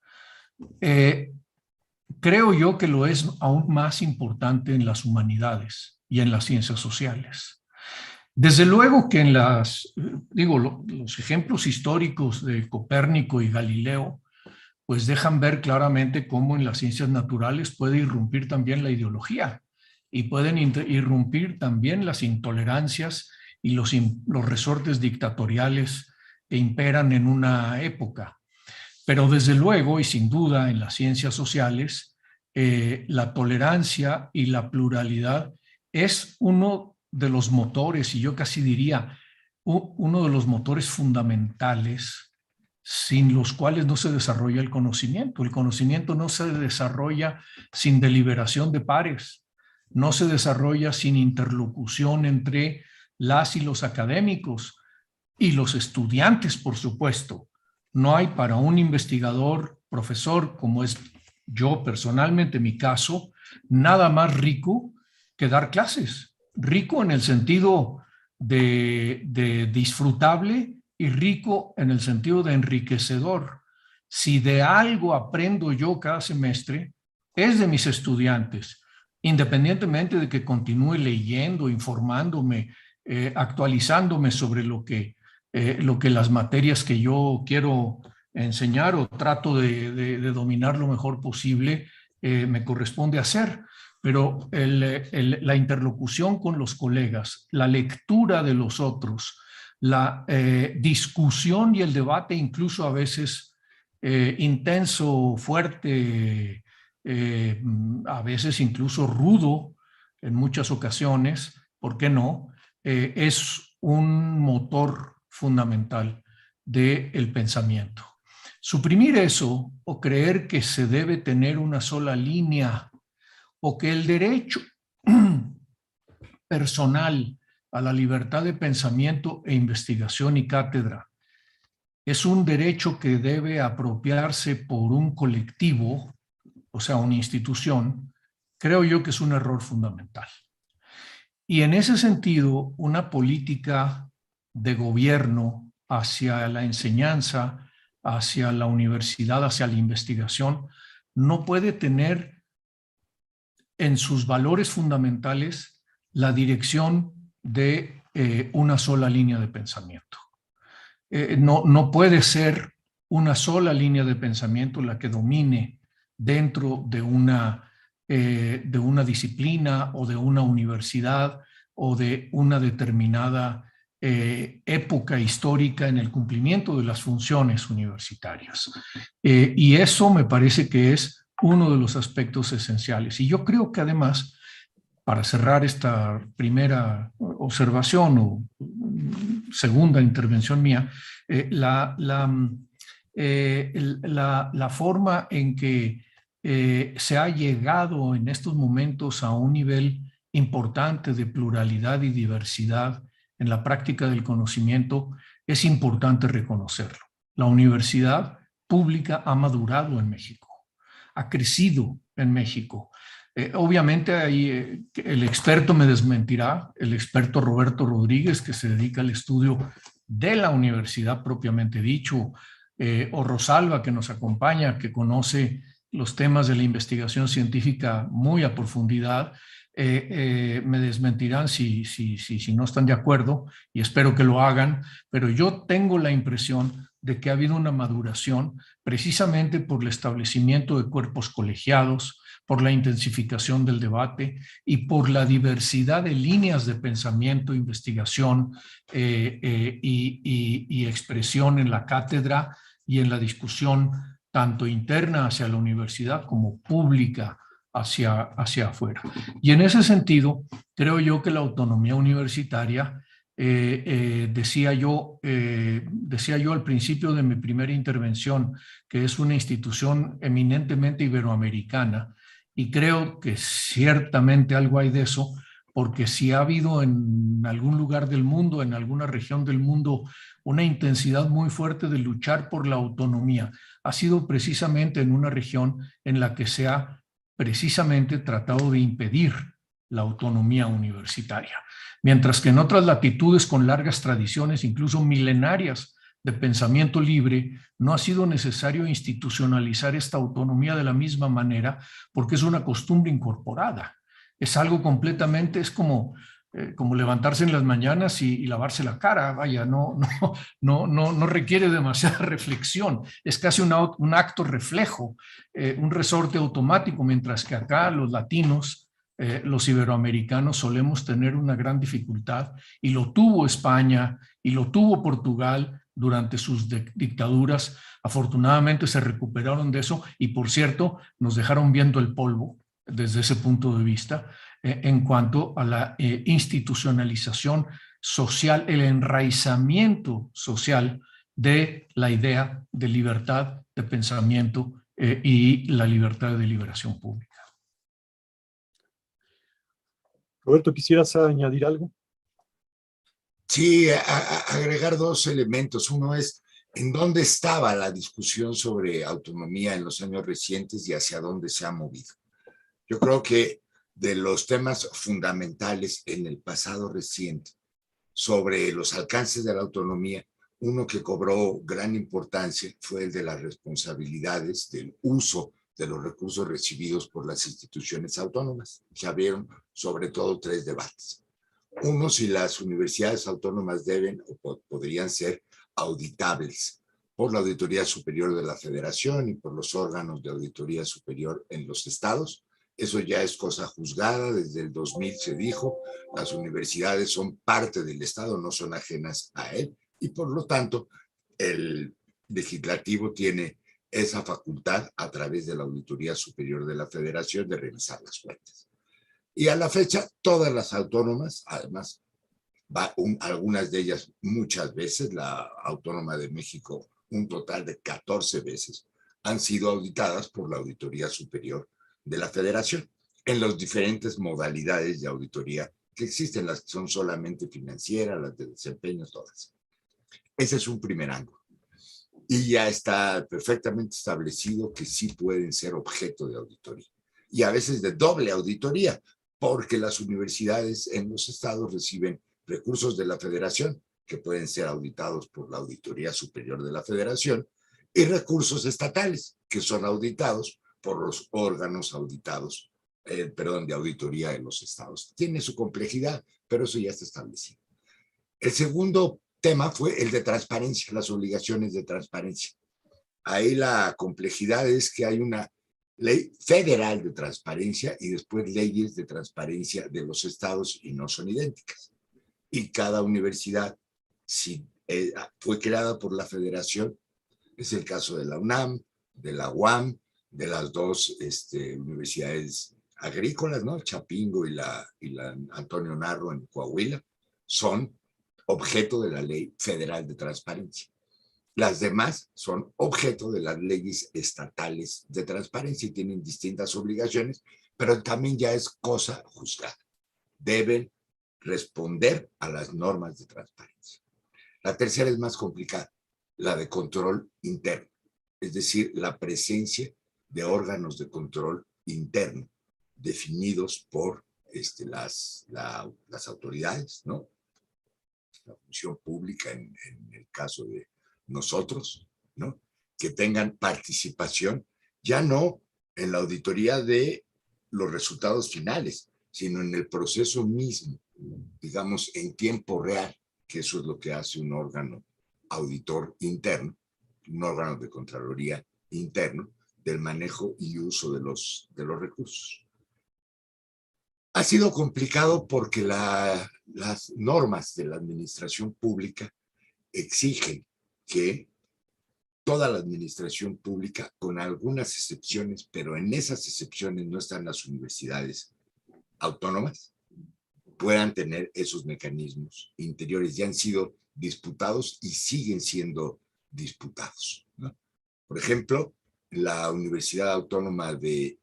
creo yo que lo es aún más importante en las humanidades y en las ciencias sociales. Desde luego que en los ejemplos históricos de Copérnico y Galileo, pues dejan ver claramente cómo en las ciencias naturales puede irrumpir también la ideología y pueden irrumpir también las intolerancias y los resortes dictatoriales que imperan en una época. Pero desde luego y sin duda en las ciencias sociales, la tolerancia y la pluralidad es uno de los motores, y yo casi diría uno de los motores fundamentales sin los cuales no se desarrolla el conocimiento. El conocimiento no se desarrolla sin deliberación de pares, no se desarrolla sin interlocución entre las y los académicos y los estudiantes, por supuesto. No hay para un investigador, profesor, como es yo personalmente, mi caso, nada más rico que dar clases. Rico en el sentido de disfrutable y rico en el sentido de enriquecedor. Si de algo aprendo yo cada semestre, es de mis estudiantes, independientemente de que continúe leyendo, informándome, actualizándome sobre lo que las materias que yo quiero enseñar o trato de dominar lo mejor posible me corresponde hacer. Pero la interlocución con los colegas, la lectura de los otros, la discusión y el debate, incluso a veces intenso, fuerte, a veces incluso rudo en muchas ocasiones, ¿por qué no? Es un motor fundamental del pensamiento. Suprimir eso o creer que se debe tener una sola línea o que el derecho personal a la libertad de pensamiento e investigación y cátedra es un derecho que debe apropiarse por un colectivo, o sea, una institución, creo yo que es un error fundamental. Y en ese sentido, una política de gobierno hacia la enseñanza, hacia la universidad, hacia la investigación, no puede tener en sus valores fundamentales la dirección de una sola línea de pensamiento. No puede ser una sola línea de pensamiento la que domine dentro de una disciplina o de una universidad o de una determinada época histórica en el cumplimiento de las funciones universitarias. Y eso me parece que es uno de los aspectos esenciales. Y yo creo que además, para cerrar esta primera observación o segunda intervención mía, la forma en que se ha llegado en estos momentos a un nivel importante de pluralidad y diversidad en la práctica del conocimiento, es importante reconocerlo. La universidad pública ha madurado en México, ha crecido en México. Obviamente ahí el experto me desmentirá, el experto Roberto Rodríguez, que se dedica al estudio de la universidad propiamente dicho, o Rosalba, que nos acompaña, que conoce los temas de la investigación científica muy a profundidad, me desmentirán si no están de acuerdo, y espero que lo hagan, pero yo tengo la impresión de que ha habido una maduración precisamente por el establecimiento de cuerpos colegiados, por la intensificación del debate y por la diversidad de líneas de pensamiento, investigación y expresión en la cátedra y en la discusión tanto interna hacia la universidad como pública hacia afuera. Y en ese sentido, creo yo que la autonomía universitaria, decía yo al principio de mi primera intervención, que es una institución eminentemente iberoamericana, y creo que ciertamente algo hay de eso, porque si ha habido en algún lugar del mundo, en alguna región del mundo, una intensidad muy fuerte de luchar por la autonomía, ha sido precisamente en una región en la que se ha precisamente tratado de impedir la autonomía universitaria. Mientras que en otras latitudes con largas tradiciones, incluso milenarias, de pensamiento libre, no ha sido necesario institucionalizar esta autonomía de la misma manera porque es una costumbre incorporada. Es algo completamente, es como levantarse en las mañanas y lavarse la cara. Vaya, no requiere demasiada reflexión. Es casi un acto reflejo, un resorte automático, mientras que acá los latinos, los iberoamericanos solemos tener una gran dificultad, y lo tuvo España y lo tuvo Portugal durante sus dictaduras. Afortunadamente se recuperaron de eso y, por cierto, nos dejaron viendo el polvo desde ese punto de vista en cuanto a la institucionalización social, el enraizamiento social de la idea de libertad de pensamiento y la libertad de deliberación pública. Roberto, ¿quisieras añadir algo? Sí, agregar dos elementos. Uno es en dónde estaba la discusión sobre autonomía en los años recientes y hacia dónde se ha movido. Yo creo que de los temas fundamentales en el pasado reciente sobre los alcances de la autonomía, uno que cobró gran importancia fue el de las responsabilidades del uso de los recursos recibidos por las instituciones autónomas. Se abrieron sobre todo tres debates. Uno, si las universidades autónomas deben o podrían ser auditables por la Auditoría Superior de la Federación y por los órganos de auditoría superior en los estados. Eso ya es cosa juzgada, desde el 2000 se dijo, las universidades son parte del Estado, no son ajenas a él, y por lo tanto el legislativo tiene esa facultad a través de la Auditoría Superior de la Federación de revisar las cuentas. Y a la fecha, todas las autónomas, además, algunas de ellas muchas veces, la Autónoma de México, un total de 14 veces, han sido auditadas por la Auditoría Superior de la Federación en las diferentes modalidades de auditoría que existen, las que son solamente financieras, las de desempeño, todas. Ese es un primer ángulo. Y ya está perfectamente establecido que sí pueden ser objeto de auditoría. Y a veces de doble auditoría, porque las universidades en los estados reciben recursos de la Federación que pueden ser auditados por la Auditoría Superior de la Federación y recursos estatales que son auditados por los órganos auditados, de auditoría de los estados. Tiene su complejidad, pero eso ya está establecido. El segundo tema fue el de transparencia, las obligaciones de transparencia. Ahí la complejidad es que hay una ley federal de transparencia y después leyes de transparencia de los estados y no son idénticas. Y cada universidad, si fue creada por la federación, es el caso de la UNAM, de la UAM, de las dos universidades agrícolas, ¿no? Chapingo y la Antonio Narro en Coahuila, son objeto de la ley federal de transparencia. Las demás son objeto de las leyes estatales de transparencia y tienen distintas obligaciones, pero también ya es cosa juzgada. Deben responder a las normas de transparencia. La tercera es más complicada, la de control interno, es decir, la presencia de órganos de control interno definidos por las autoridades, ¿no? La función pública en el caso de nosotros, ¿no? Que tengan participación, ya no en la auditoría de los resultados finales, sino en el proceso mismo, digamos, en tiempo real, que eso es lo que hace un órgano auditor interno, un órgano de Contraloría interno, del manejo y uso de los recursos. Ha sido complicado porque las normas de la administración pública exigen que toda la administración pública, con algunas excepciones, pero en esas excepciones no están las universidades autónomas, puedan tener esos mecanismos interiores. Ya han sido disputados y siguen siendo disputados, ¿no? Por ejemplo, la Universidad Autónoma de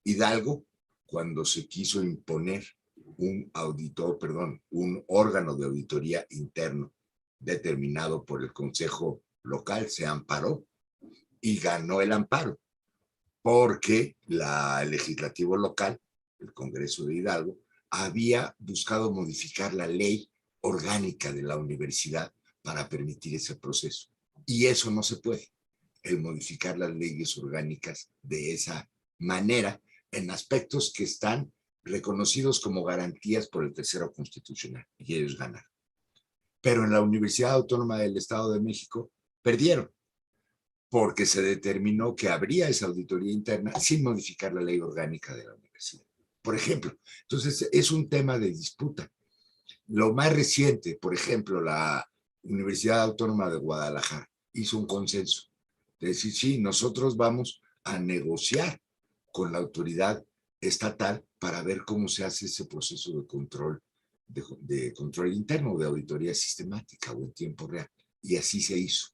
Hidalgo, cuando se quiso imponer un órgano de auditoría interno determinado por el Consejo Local, se amparó y ganó el amparo, porque el legislativo local, el Congreso de Hidalgo, había buscado modificar la ley orgánica de la universidad para permitir ese proceso. Y eso no se puede, el modificar las leyes orgánicas de esa manera en aspectos que están reconocidos como garantías por el tercero constitucional, y ellos ganaron. Pero en la Universidad Autónoma del Estado de México perdieron, porque se determinó que habría esa auditoría interna sin modificar la ley orgánica de la universidad, por ejemplo. Entonces, es un tema de disputa. Lo más reciente, por ejemplo, la Universidad Autónoma de Guadalajara hizo un consenso de decir, sí, nosotros vamos a negociar con la autoridad estatal para ver cómo se hace ese proceso de control, de control interno, de auditoría sistemática o en tiempo real. Y así se hizo.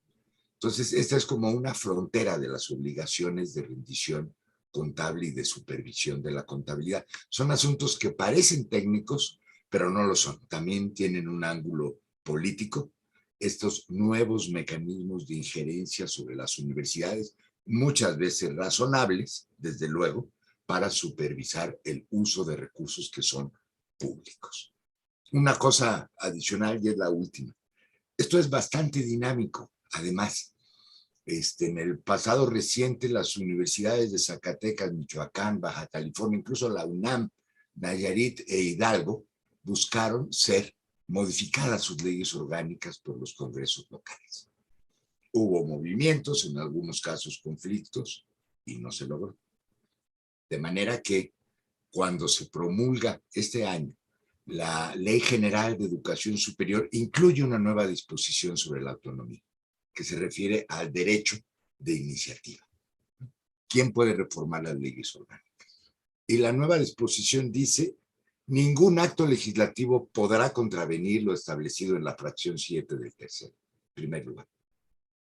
Entonces, esta es como una frontera de las obligaciones de rendición contable y de supervisión de la contabilidad. Son asuntos que parecen técnicos, pero no lo son. También tienen un ángulo político. Estos nuevos mecanismos de injerencia sobre las universidades, muchas veces razonables, desde luego, para supervisar el uso de recursos que son públicos. Una cosa adicional, y es la última. Esto es bastante dinámico. Además, en el pasado reciente, las universidades de Zacatecas, Michoacán, Baja California, incluso la UNAM, Nayarit e Hidalgo, buscaron ser modificadas sus leyes orgánicas por los congresos locales. Hubo movimientos, en algunos casos conflictos, y no se logró. De manera que cuando se promulga este año la Ley General de Educación Superior, incluye una nueva disposición sobre la autonomía, que se refiere al derecho de iniciativa. ¿Quién puede reformar las leyes orgánicas? Y la nueva disposición dice: ningún acto legislativo podrá contravenir lo establecido en la fracción 7 del tercero, en primer lugar.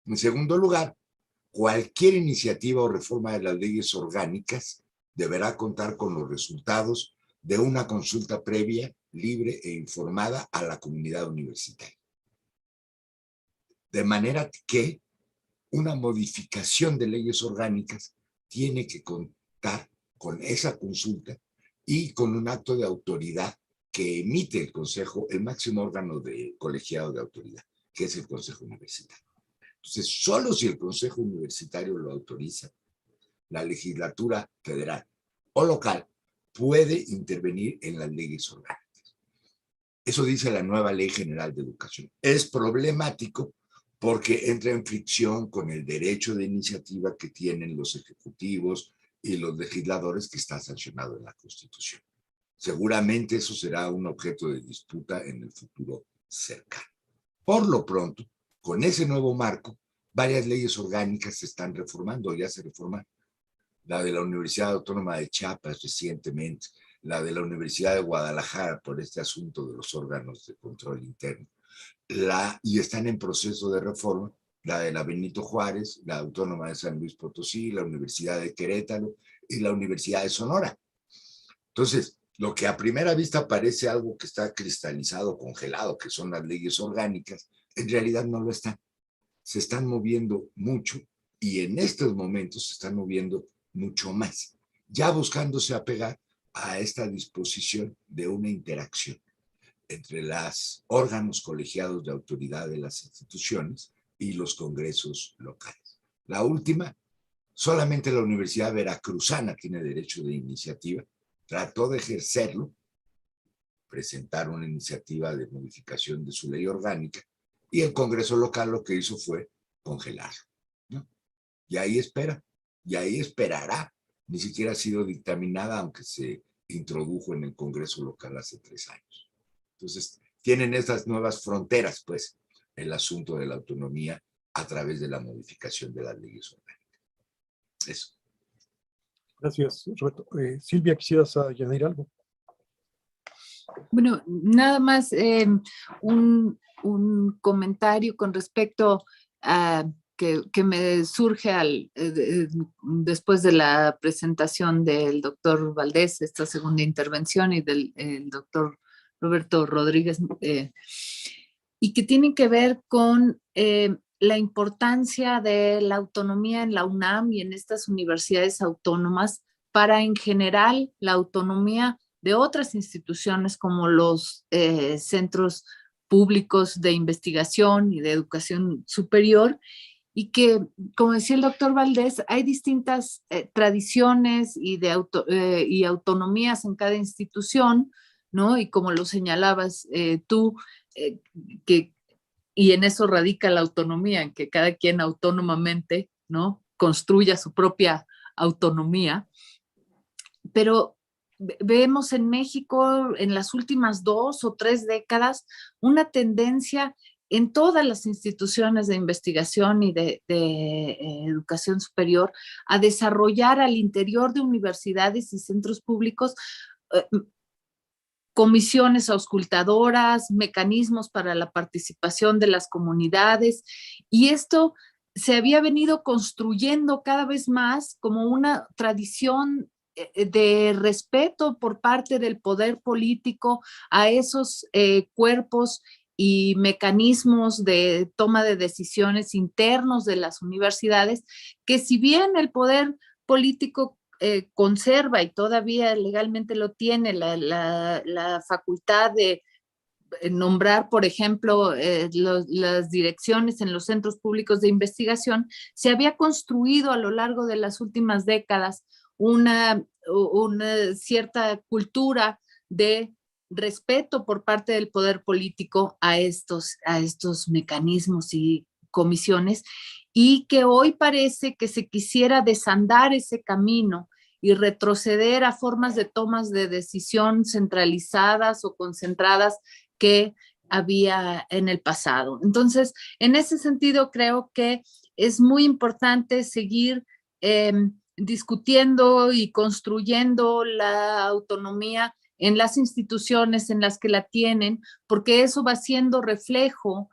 En segundo lugar, cualquier iniciativa o reforma de las leyes orgánicas deberá contar con los resultados de una consulta previa, libre e informada a la comunidad universitaria. De manera que una modificación de leyes orgánicas tiene que contar con esa consulta y con un acto de autoridad que emite el Consejo, el máximo órgano colegiado de autoridad, que es el Consejo Universitario. Entonces, solo si el Consejo Universitario lo autoriza, la legislatura federal o local puede intervenir en las leyes orgánicas. Eso dice la nueva Ley General de Educación. Es problemático porque entra en fricción con el derecho de iniciativa que tienen los ejecutivos y los legisladores, que está sancionado en la Constitución. Seguramente eso será un objeto de disputa en el futuro cercano. Por lo pronto, con ese nuevo marco, varias leyes orgánicas se están reformando, ya se reforman. La de la Universidad Autónoma de Chiapas recientemente, la de la Universidad de Guadalajara por este asunto de los órganos de control interno, y están en proceso de reforma la de la Benito Juárez, la Autónoma de San Luis Potosí, la Universidad de Querétaro y la Universidad de Sonora. Entonces, lo que a primera vista parece algo que está cristalizado, congelado, que son las leyes orgánicas, en realidad no lo están. Se están moviendo mucho y en estos momentos se están moviendo mucho más, ya buscándose apegar a esta disposición de una interacción entre los órganos colegiados de autoridad de las instituciones y los congresos locales. La última, solamente la Universidad Veracruzana tiene derecho de iniciativa, trató de ejercerlo, presentar una iniciativa de modificación de su ley orgánica, y el Congreso local lo que hizo fue congelarlo, ¿no? Y ahí espera y ahí esperará. Ni siquiera ha sido dictaminada, aunque se introdujo en el Congreso local hace 3 años. Entonces, tienen esas nuevas fronteras, pues, el asunto de la autonomía a través de la modificación de las leyes orgánicas. Eso. Gracias, Roberto. Silvia, ¿quisieras añadir algo? Bueno, nada más un comentario con respecto a que me surge después de la presentación del doctor Valdés, esta segunda intervención, y del doctor Roberto Rodríguez, y que tienen que ver con la importancia de la autonomía en la UNAM y en estas universidades autónomas para, en general, la autonomía de otras instituciones como los centros públicos de investigación y de educación superior, y que, como decía el doctor Valdés, hay distintas tradiciones y autonomías en cada institución, ¿no? Y como lo señalabas tú, y en eso radica la autonomía, en que cada quien autónomamente, ¿no?, construya su propia autonomía. Pero vemos en México en las últimas 2 o 3 décadas una tendencia en todas las instituciones de investigación y de educación superior a desarrollar al interior de universidades y centros públicos comisiones auscultadoras, mecanismos para la participación de las comunidades, y esto se había venido construyendo cada vez más como una tradición de respeto por parte del poder político a esos cuerpos y mecanismos de toma de decisiones internos de las universidades, que si bien el poder político conserva y todavía legalmente lo tiene la facultad de nombrar, por ejemplo, las direcciones en los centros públicos de investigación, se había construido a lo largo de las últimas décadas una cierta cultura de respeto por parte del poder político a estos mecanismos y comisiones, y que hoy parece que se quisiera desandar ese camino y retroceder a formas de tomas de decisión centralizadas o concentradas que había en el pasado. Entonces, en ese sentido, creo que es muy importante seguir discutiendo y construyendo la autonomía en las instituciones en las que la tienen, porque eso va siendo reflejo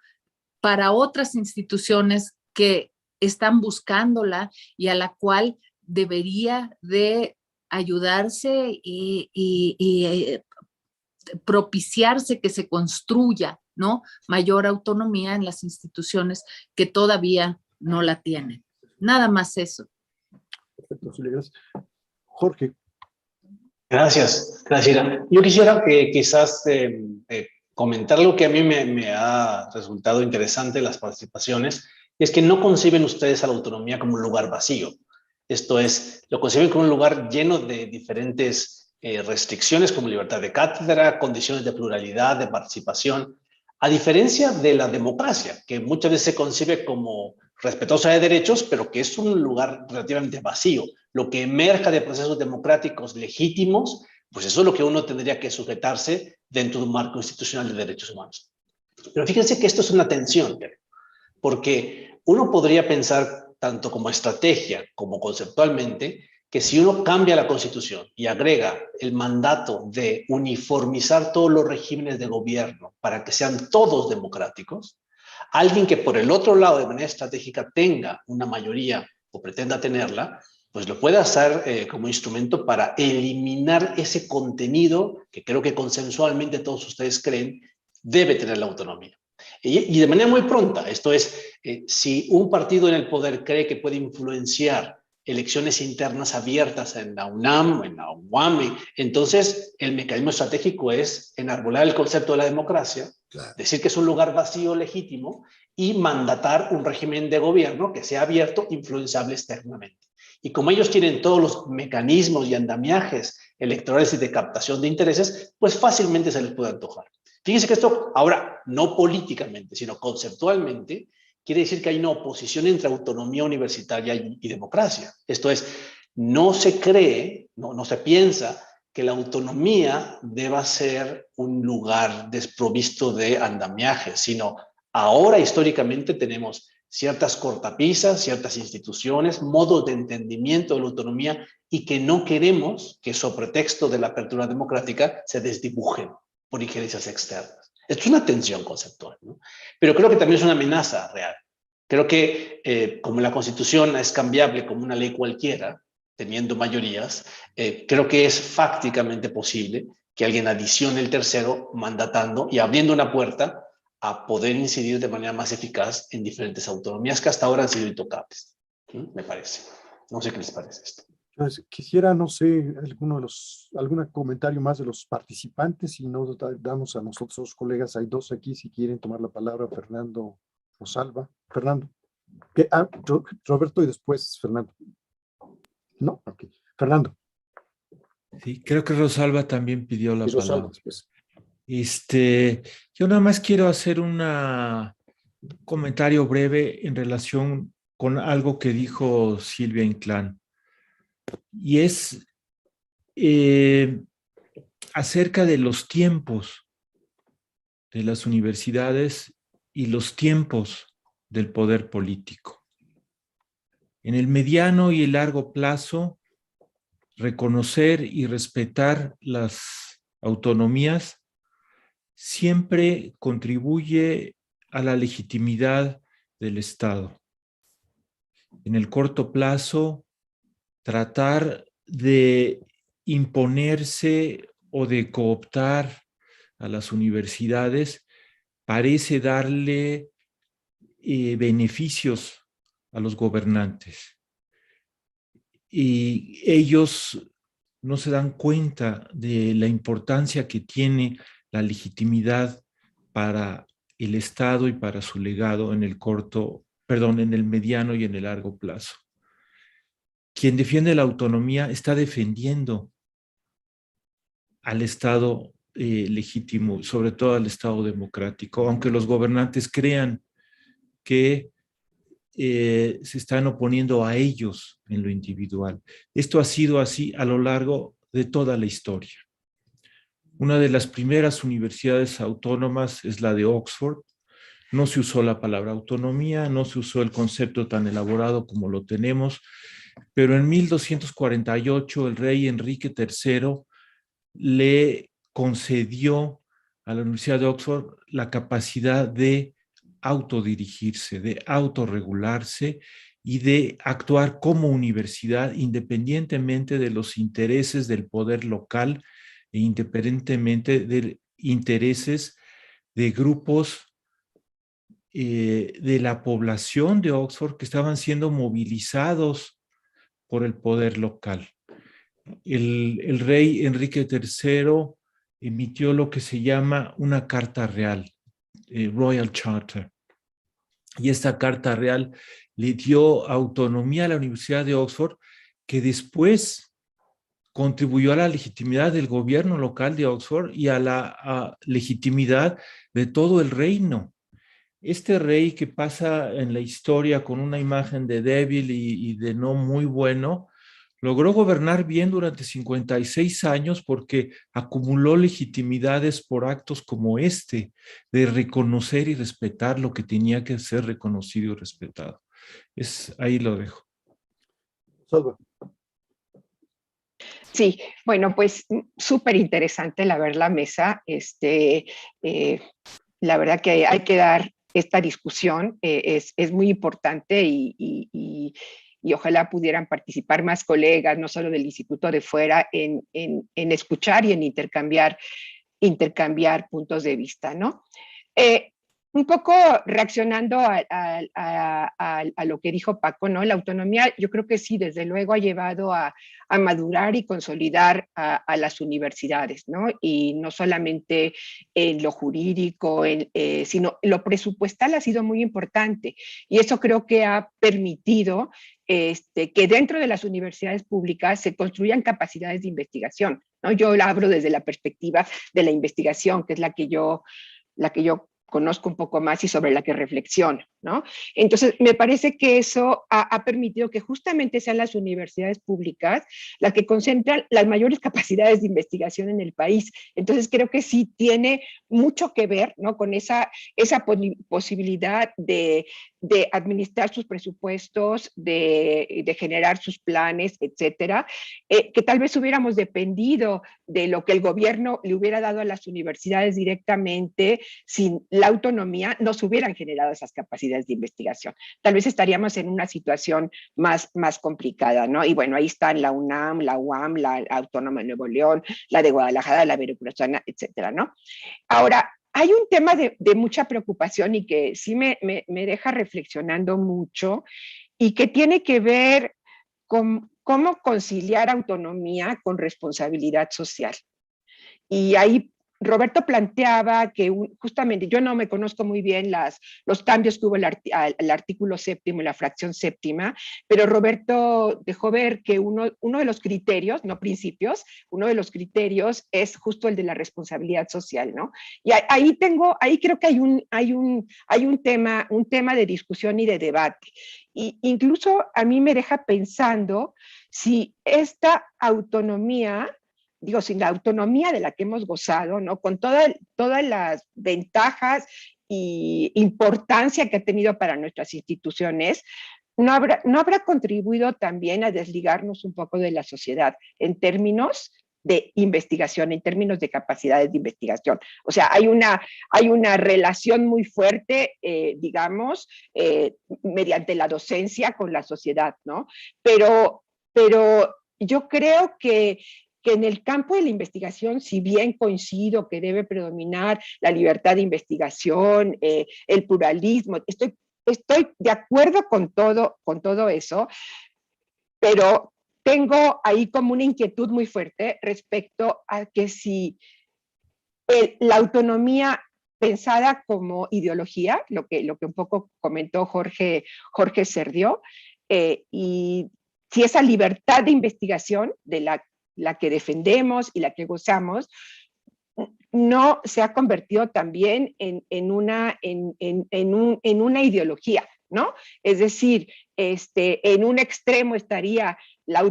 para otras instituciones que están buscándola y a la cual debería de ayudarse y propiciarse que se construya, ¿no?, mayor autonomía en las instituciones que todavía no la tienen. Nada más eso. Perfecto, gracias. Jorge. Gracias, Ira. Yo quisiera quizás comentar lo que a mí me ha resultado interesante en las participaciones, es que no conciben ustedes a la autonomía como un lugar vacío. Esto es, lo conciben como un lugar lleno de diferentes restricciones como libertad de cátedra, condiciones de pluralidad, de participación, a diferencia de la democracia, que muchas veces se concibe como respetuosa de derechos, pero que es un lugar relativamente vacío. Lo que emerja de procesos democráticos legítimos, pues eso es lo que uno tendría que sujetarse dentro de un marco institucional de derechos humanos. Pero fíjense que esto es una tensión, porque uno podría pensar, tanto como estrategia como conceptualmente, que si uno cambia la Constitución y agrega el mandato de uniformizar todos los regímenes de gobierno para que sean todos democráticos, alguien que por el otro lado de manera estratégica tenga una mayoría o pretenda tenerla, pues lo puede hacer como instrumento para eliminar ese contenido que creo que consensualmente todos ustedes creen debe tener la autonomía. Y de manera muy pronta, esto es, si un partido en el poder cree que puede influenciar elecciones internas abiertas en la UNAM, en la UAM, entonces el mecanismo estratégico es enarbolar el concepto de la democracia, claro, decir que es un lugar vacío legítimo y mandatar un régimen de gobierno que sea abierto, influenciable externamente. Y como ellos tienen todos los mecanismos y andamiajes electorales y de captación de intereses, pues fácilmente se les puede antojar. Fíjense que esto ahora, no políticamente, sino conceptualmente, quiere decir que hay una oposición entre autonomía universitaria y democracia. Esto es, no se cree, no se piensa que la autonomía deba ser un lugar desprovisto de andamiaje, sino ahora históricamente tenemos ciertas cortapisas, ciertas instituciones, modos de entendimiento de la autonomía y que no queremos que sobre pretexto de la apertura democrática se desdibujen por injerencias externas. Esto es una tensión conceptual, ¿no? Pero creo que también es una amenaza real. Creo que como la Constitución es cambiable como una ley cualquiera, teniendo mayorías, creo que es fácticamente posible que alguien adicione el tercero mandatando y abriendo una puerta a poder incidir de manera más eficaz en diferentes autonomías que hasta ahora han sido intocables. Me parece. No sé qué les parece esto. Entonces, quisiera, no sé, algún comentario más de los participantes y no damos a nosotros los colegas, hay dos aquí, si quieren tomar la palabra, Fernando o Salva. Fernando. Roberto y después Fernando. No, ok. Fernando. Sí, creo que Rosalba también pidió la palabra. Después. Yo nada más quiero hacer un comentario breve en relación con algo que dijo Silvia Inclán. Y es acerca de los tiempos de las universidades y los tiempos del poder político. En el mediano y el largo plazo, reconocer y respetar las autonomías siempre contribuye a la legitimidad del Estado. En el corto plazo, tratar de imponerse o de cooptar a las universidades parece darle beneficios a los gobernantes. Y ellos no se dan cuenta de la importancia que tiene la legitimidad para el Estado y para su legado en el mediano y en el largo plazo. Quien defiende la autonomía está defendiendo al Estado legítimo, sobre todo al Estado democrático, aunque los gobernantes crean que se están oponiendo a ellos en lo individual. Esto ha sido así a lo largo de toda la historia. Una de las primeras universidades autónomas es la de Oxford. No se usó la palabra autonomía, no se usó el concepto tan elaborado como lo tenemos, pero en 1248 el rey Enrique III le concedió a la Universidad de Oxford la capacidad de autodirigirse, de autorregularse y de actuar como universidad independientemente de los intereses del poder local e independientemente de intereses de grupos de la población de Oxford que estaban siendo movilizados por el poder local. El rey Enrique III emitió lo que se llama una carta real, Royal Charter. Y esta carta real le dio autonomía a la Universidad de Oxford, que después contribuyó a la legitimidad del gobierno local de Oxford y a la legitimidad de todo el reino. Este rey que pasa en la historia con una imagen de débil y de no muy bueno, logró gobernar bien durante 56 años porque acumuló legitimidades por actos como este, de reconocer y respetar lo que tenía que ser reconocido y respetado. Ahí lo dejo. Salva. Sí, bueno, pues súper interesante la ver la mesa. La verdad que hay que dar esta discusión, es muy importante y ojalá pudieran participar más colegas, no solo del instituto de fuera, en escuchar y en intercambiar puntos de vista, ¿no? Un poco reaccionando a lo que dijo Paco, ¿no? La autonomía, yo creo que sí, desde luego ha llevado a madurar y consolidar a las universidades, ¿no? Y no solamente en lo jurídico, sino lo presupuestal ha sido muy importante. Y eso creo que ha permitido que dentro de las universidades públicas se construyan capacidades de investigación, ¿no? Yo hablo desde la perspectiva de la investigación, que es la que yo conozco un poco más y sobre la que reflexiono, ¿no? Entonces, me parece que eso ha permitido que justamente sean las universidades públicas las que concentran las mayores capacidades de investigación en el país. Entonces, creo que sí tiene mucho que ver, ¿no?, con esa posibilidad de administrar sus presupuestos, de generar sus planes, etcétera, que tal vez hubiéramos dependido de lo que el gobierno le hubiera dado a las universidades directamente, sin la autonomía, no se hubieran generado esas capacidades de investigación. Tal vez estaríamos en una situación más complicada, ¿no? Y bueno, ahí están la UNAM, la UAM, la Autónoma de Nuevo León, la de Guadalajara, la Veracruzana, etcétera, ¿no? Ahora, hay un tema de mucha preocupación y que sí me deja reflexionando mucho y que tiene que ver con cómo conciliar autonomía con responsabilidad social. Y ahí Roberto planteaba que justamente, yo no me conozco muy bien los cambios que hubo al artículo séptimo y la fracción séptima, pero Roberto dejó ver que uno de los criterios, no principios, uno de los criterios es justo el de la responsabilidad social, ¿no? Y ahí creo que hay un tema de discusión y de debate. Y incluso a mí me deja pensando si esta autonomía, digo, sin la autonomía de la que hemos gozado, ¿no?, con todas las ventajas y importancia que ha tenido para nuestras instituciones, no habrá contribuido también a desligarnos un poco de la sociedad en términos de investigación, en términos de capacidades de investigación. O sea, hay una relación muy fuerte, digamos, mediante la docencia con la sociedad, ¿no? Pero yo creo que en el campo de la investigación, si bien coincido que debe predominar la libertad de investigación, el pluralismo, estoy de acuerdo con todo eso, pero tengo ahí como una inquietud muy fuerte respecto a que si la autonomía pensada como ideología, lo que un poco comentó Jorge Serdió, y si esa libertad de investigación de la que defendemos y la que gozamos, no se ha convertido también en una ideología, ¿no? Es decir, en un extremo estaría la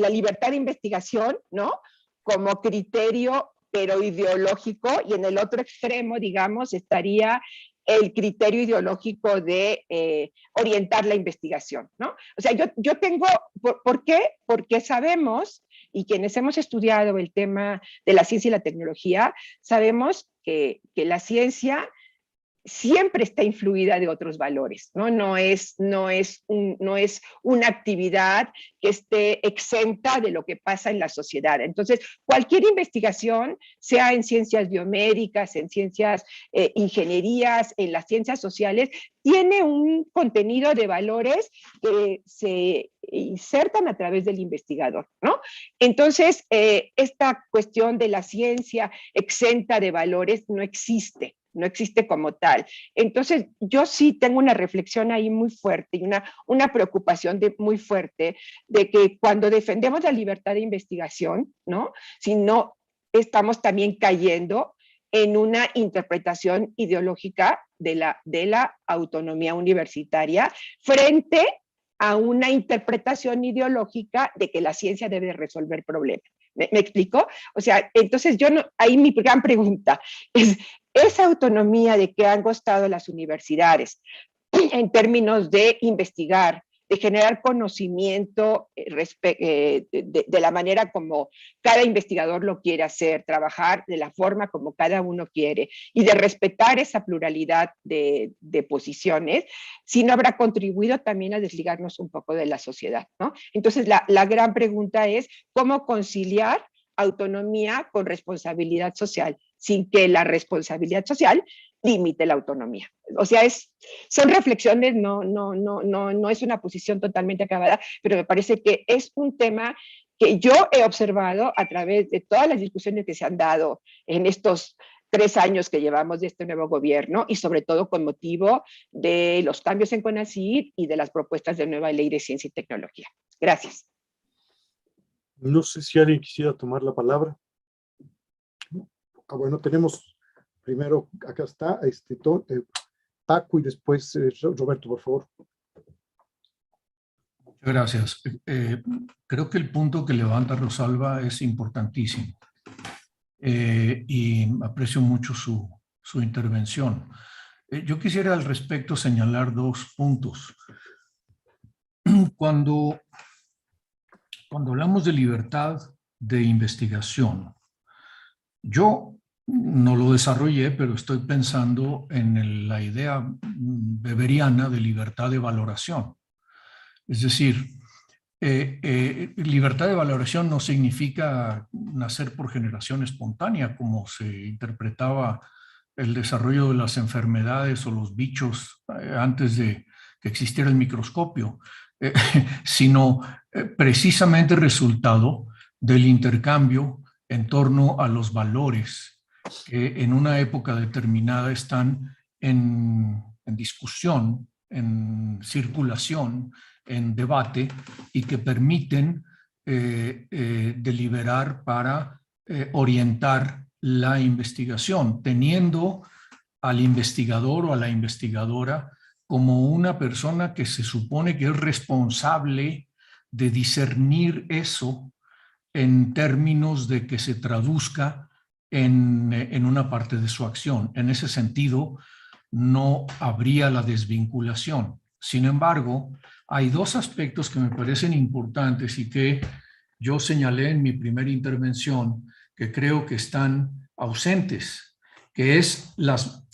libertad de investigación, ¿no?, como criterio, pero ideológico, y en el otro extremo, digamos, estaría el criterio ideológico de orientar la investigación, ¿no? O sea, yo tengo, ¿por qué? Porque sabemos, y quienes hemos estudiado el tema de la ciencia y la tecnología, sabemos que la ciencia siempre está influida de otros valores, ¿no? No es una actividad que esté exenta de lo que pasa en la sociedad. Entonces, cualquier investigación, sea en ciencias biomédicas, en ciencias ingenierías, en las ciencias sociales, tiene un contenido de valores que se insertan a través del investigador, ¿no? Entonces, esta cuestión de la ciencia exenta de valores no existe como tal. Entonces, yo sí tengo una reflexión ahí muy fuerte y una preocupación muy fuerte de que cuando defendemos la libertad de investigación, ¿no?, si no estamos también cayendo en una interpretación ideológica de la autonomía universitaria frente a una interpretación ideológica de que la ciencia debe resolver problemas. ¿Me explico? O sea, entonces ahí mi gran pregunta es, esa autonomía de que han gozado las universidades en términos de investigar, de generar conocimiento de la manera como cada investigador lo quiere hacer, trabajar de la forma como cada uno quiere y de respetar esa pluralidad de posiciones, si no habrá contribuido también a desligarnos un poco de la sociedad, ¿no? Entonces, la gran pregunta es, ¿cómo conciliar autonomía con responsabilidad social, sin que la responsabilidad social limite la autonomía? O sea, son reflexiones, no es una posición totalmente acabada, pero me parece que es un tema que yo he observado a través de todas las discusiones que se han dado en estos 3 años que llevamos de este nuevo gobierno, y sobre todo con motivo de los cambios en CONACYT y de las propuestas de nueva ley de ciencia y tecnología. Gracias. No sé si alguien quisiera tomar la palabra. Bueno, tenemos primero, acá está, Paco y después Roberto, por favor. Gracias. Creo que el punto que levanta Rosalba es importantísimo y aprecio mucho su intervención. Yo quisiera al respecto señalar 2 puntos. Cuando hablamos de libertad de investigación, yo no lo desarrollé, pero estoy pensando en la idea weberiana de libertad de valoración. Es decir, libertad de valoración no significa nacer por generación espontánea, como se interpretaba el desarrollo de las enfermedades o los bichos antes de que existiera el microscopio, sino precisamente resultado del intercambio en torno a los valores que en una época determinada están en discusión, en circulación, en debate y que permiten deliberar para orientar la investigación, teniendo al investigador o a la investigadora como una persona que se supone que es responsable de discernir eso en términos de que se traduzca en una parte de su acción. En ese sentido, no habría la desvinculación. Sin embargo, hay 2 aspectos que me parecen importantes y que yo señalé en mi primera intervención que creo que están ausentes, que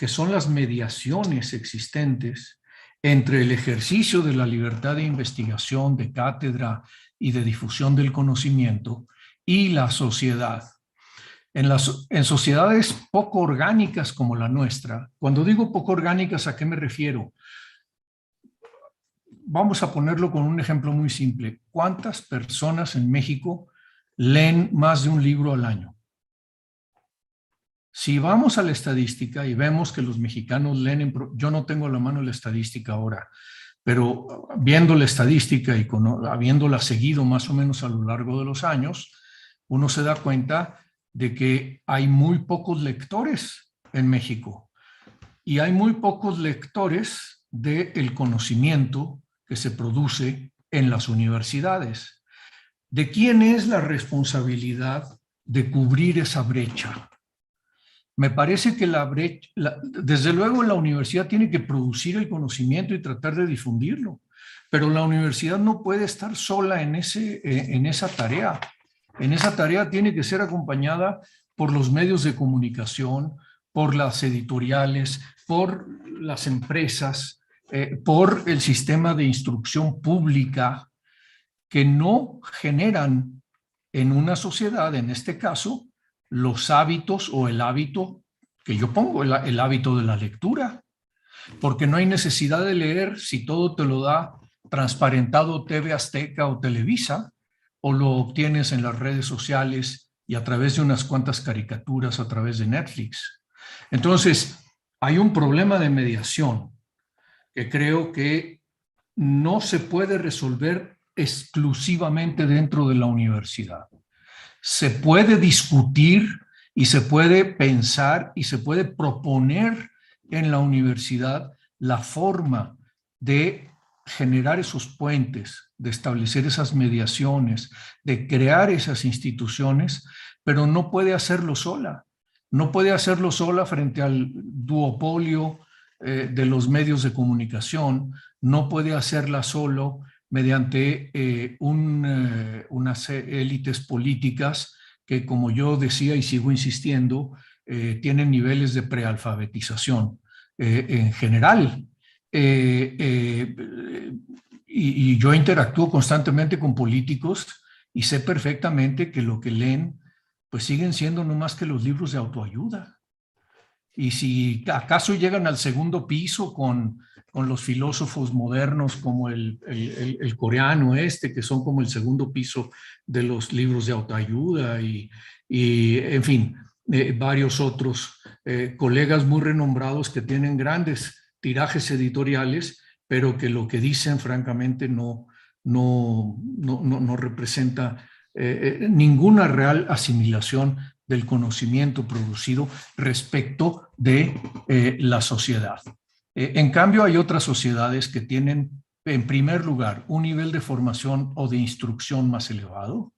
son las mediaciones existentes entre el ejercicio de la libertad de investigación, de cátedra y de difusión del conocimiento y la sociedad. En sociedades poco orgánicas como la nuestra, cuando digo poco orgánicas, ¿a qué me refiero? Vamos a ponerlo con un ejemplo muy simple. ¿Cuántas personas en México leen más de un libro al año? Si vamos a la estadística y vemos que los mexicanos leen, yo no tengo a la mano la estadística ahora, pero viendo la estadística y habiéndola seguido más o menos a lo largo de los años, uno se da cuenta de que hay muy pocos lectores en México y hay muy pocos lectores del conocimiento que se produce en las universidades. ¿De quién es la responsabilidad de cubrir esa brecha? Me parece que desde luego la universidad tiene que producir el conocimiento y tratar de difundirlo, pero la universidad no puede estar sola en esa tarea. En esa tarea tiene que ser acompañada por los medios de comunicación, por las editoriales, por las empresas, por el sistema de instrucción pública, que no generan en una sociedad, en este caso, los hábitos o el hábito que yo pongo, el hábito de la lectura, porque no hay necesidad de leer si todo te lo da transparentado TV Azteca o Televisa, o lo obtienes en las redes sociales y a través de unas cuantas caricaturas a través de Netflix. Entonces, hay un problema de mediación que creo que no se puede resolver exclusivamente dentro de la universidad. Se puede discutir y se puede pensar y se puede proponer en la universidad la forma de generar esos puentes, de establecer esas mediaciones, de crear esas instituciones, pero no puede hacerlo sola. No puede hacerlo sola frente al duopolio de los medios de comunicación, no puede hacerla solo mediante unas élites políticas que, como yo decía y sigo insistiendo, tienen niveles de prealfabetización en general. Y yo interactúo constantemente con políticos y sé perfectamente que lo que leen pues siguen siendo no más que los libros de autoayuda. Y si acaso llegan al segundo piso con los filósofos modernos como el coreano que son como el segundo piso de los libros de autoayuda y en fin, varios otros colegas muy renombrados que tienen grandes tirajes editoriales, pero que lo que dicen francamente no representa ninguna real asimilación del conocimiento producido respecto de la sociedad. En cambio, hay otras sociedades que tienen, en primer lugar, un nivel de formación o de instrucción más elevado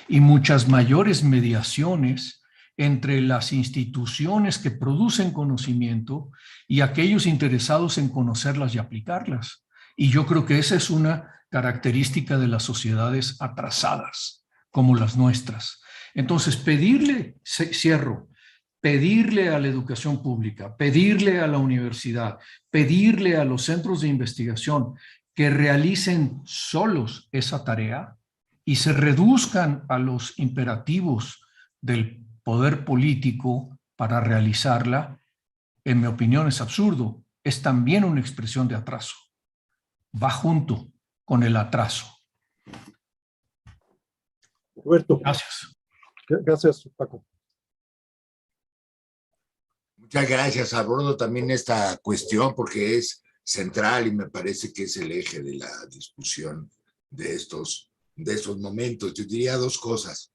y muchas mayores mediaciones entre las instituciones que producen conocimiento y aquellos interesados en conocerlas y aplicarlas. Y yo creo que esa es una característica de las sociedades atrasadas, como las nuestras. Entonces, pedirle a la educación pública, pedirle a la universidad, pedirle a los centros de investigación que realicen solos esa tarea y se reduzcan a los imperativos del poder político para realizarla, en mi opinión es absurdo. Es también una expresión de atraso. Va junto con el atraso. Roberto. Gracias. Gracias, Paco. Muchas gracias. Abordo también esta cuestión porque es central y me parece que es el eje de la discusión de estos momentos. Yo diría dos cosas.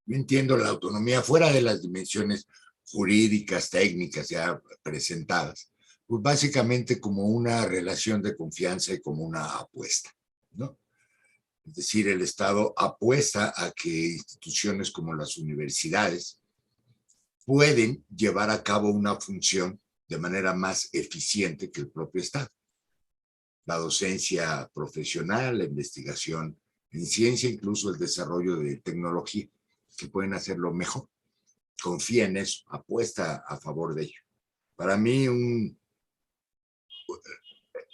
Yo entiendo la autonomía fuera de las dimensiones jurídicas, técnicas ya presentadas, pues básicamente como una relación de confianza y como una apuesta, ¿no? Es decir, el Estado apuesta a que instituciones como las universidades pueden llevar a cabo una función de manera más eficiente que el propio Estado. La docencia profesional, la investigación en ciencia, incluso el desarrollo de tecnología, que pueden hacerlo mejor. Confía en eso, apuesta a favor de ello. Para mí,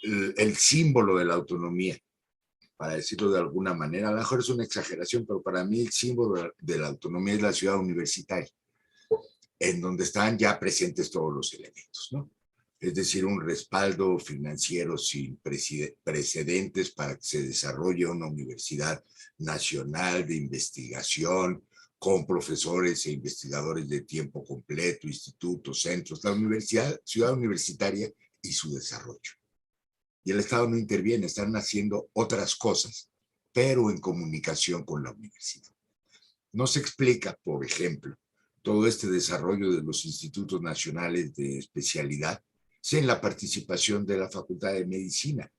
el símbolo de la autonomía, para decirlo de alguna manera, a lo mejor es una exageración, pero para mí el símbolo de la autonomía es la ciudad universitaria, en donde están ya presentes todos los elementos, ¿no? Es decir, un respaldo financiero sin precedentes para que se desarrolle una universidad nacional de investigación con profesores e investigadores de tiempo completo, institutos, centros, la universidad, ciudad universitaria y su desarrollo. Y el Estado no interviene, están haciendo otras cosas, pero en comunicación con la universidad. No se explica, por ejemplo, todo este desarrollo de los institutos nacionales de especialidad sin la participación de la Facultad de Medicina.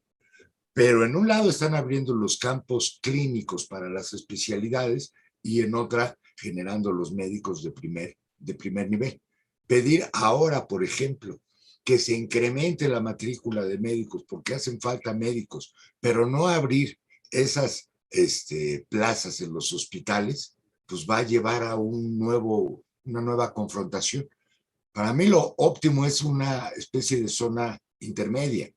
Pero en un lado están abriendo los campos clínicos para las especialidades y en otra generando los médicos de primer nivel. Pedir ahora, por ejemplo, que se incremente la matrícula de médicos porque hacen falta médicos, pero no abrir esas plazas en los hospitales, pues va a llevar a una nueva confrontación. Para mí lo óptimo es una especie de zona intermedia,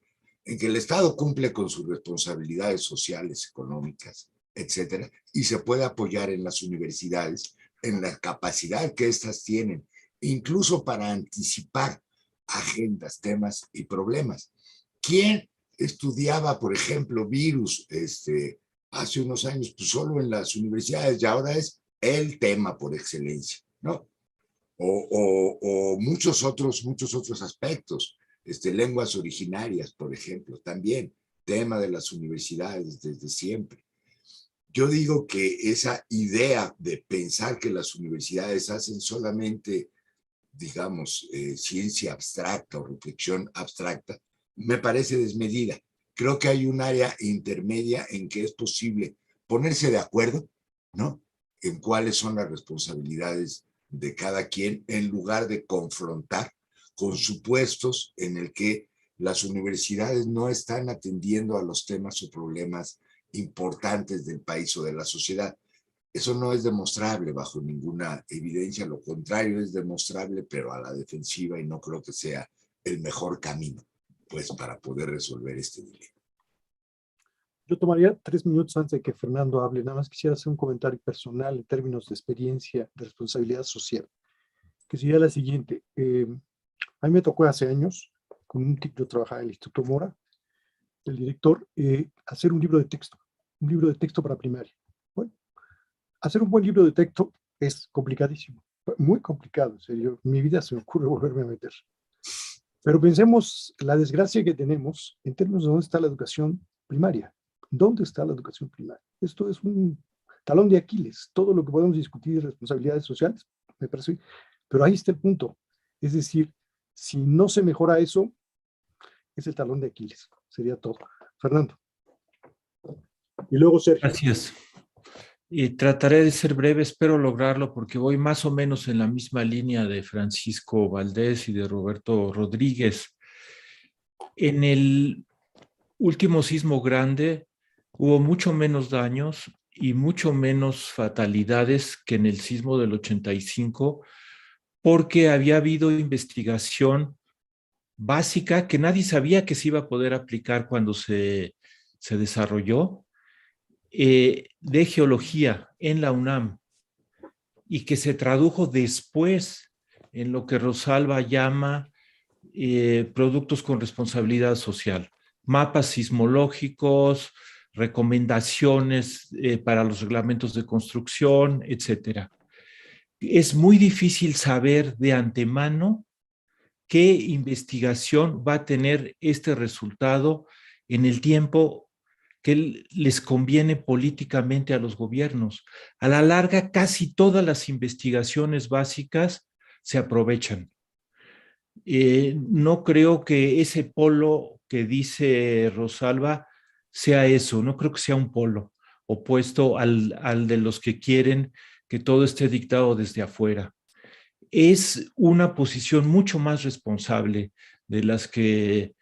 en que el Estado cumple con sus responsabilidades sociales, económicas, etcétera, y se puede apoyar en las universidades, en la capacidad que éstas tienen, incluso para anticipar agendas, temas y problemas. ¿Quién estudiaba, por ejemplo, virus hace unos años? Pues solo en las universidades, y ahora es el tema por excelencia, ¿no? O muchos otros aspectos, lenguas originarias, por ejemplo, también tema de las universidades desde siempre. Yo digo que esa idea de pensar que las universidades hacen solamente, digamos, ciencia abstracta o reflexión abstracta, me parece desmedida. Creo que hay un área intermedia en que es posible ponerse de acuerdo, ¿no?, en cuáles son las responsabilidades de cada quien, en lugar de confrontar con supuestos en el que las universidades no están atendiendo a los temas o problemas importantes del país o de la sociedad. Eso no es demostrable bajo ninguna evidencia, lo contrario es demostrable, pero a la defensiva, y no creo que sea el mejor camino, pues, para poder resolver este dilema. Yo tomaría 3 minutos antes de que Fernando hable. Nada más quisiera hacer un comentario personal en términos de experiencia, de responsabilidad social, que sería la siguiente. A mí me tocó hace años, con un tipo, yo trabajaba en el Instituto Mora, el director, hacer un libro de texto para primaria. Bueno, hacer un buen libro de texto es complicadísimo, muy complicado, en serio. En mi vida se me ocurre volverme a meter. Pero pensemos la desgracia que tenemos en términos de dónde está la educación primaria. ¿Dónde está la educación primaria? Esto es un talón de Aquiles. Todo lo que podemos discutir de responsabilidades sociales, me parece, pero ahí está el punto. Es decir, si no se mejora eso, es el talón de Aquiles. Sería todo. Fernando. Y luego Sergio. Gracias. Trataré de ser breve, espero lograrlo porque voy más o menos en la misma línea de Francisco Valdés y de Roberto Rodríguez. En el último sismo grande hubo mucho menos daños y mucho menos fatalidades que en el sismo del 85, porque había habido investigación básica que nadie sabía que se iba a poder aplicar cuando se desarrolló, de geología en la UNAM, y que se tradujo después en lo que Rosalba llama productos con responsabilidad social, mapas sismológicos, recomendaciones para los reglamentos de construcción, etcétera. Es muy difícil saber de antemano qué investigación va a tener este resultado en el tiempo que les conviene políticamente a los gobiernos. A la larga, casi todas las investigaciones básicas se aprovechan. No creo que ese polo que dice Rosalba sea eso, no creo que sea un polo opuesto al de los que quieren que todo esté dictado desde afuera. Es una posición mucho más responsable de las que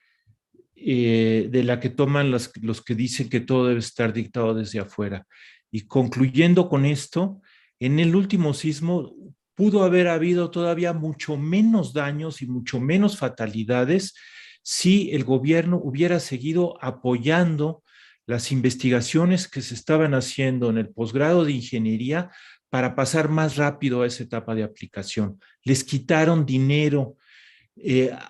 de la que toman los que dicen que todo debe estar dictado desde afuera. Y concluyendo con esto, en el último sismo pudo haber habido todavía mucho menos daños y mucho menos fatalidades si el gobierno hubiera seguido apoyando las investigaciones que se estaban haciendo en el posgrado de ingeniería para pasar más rápido a esa etapa de aplicación. Les quitaron dinero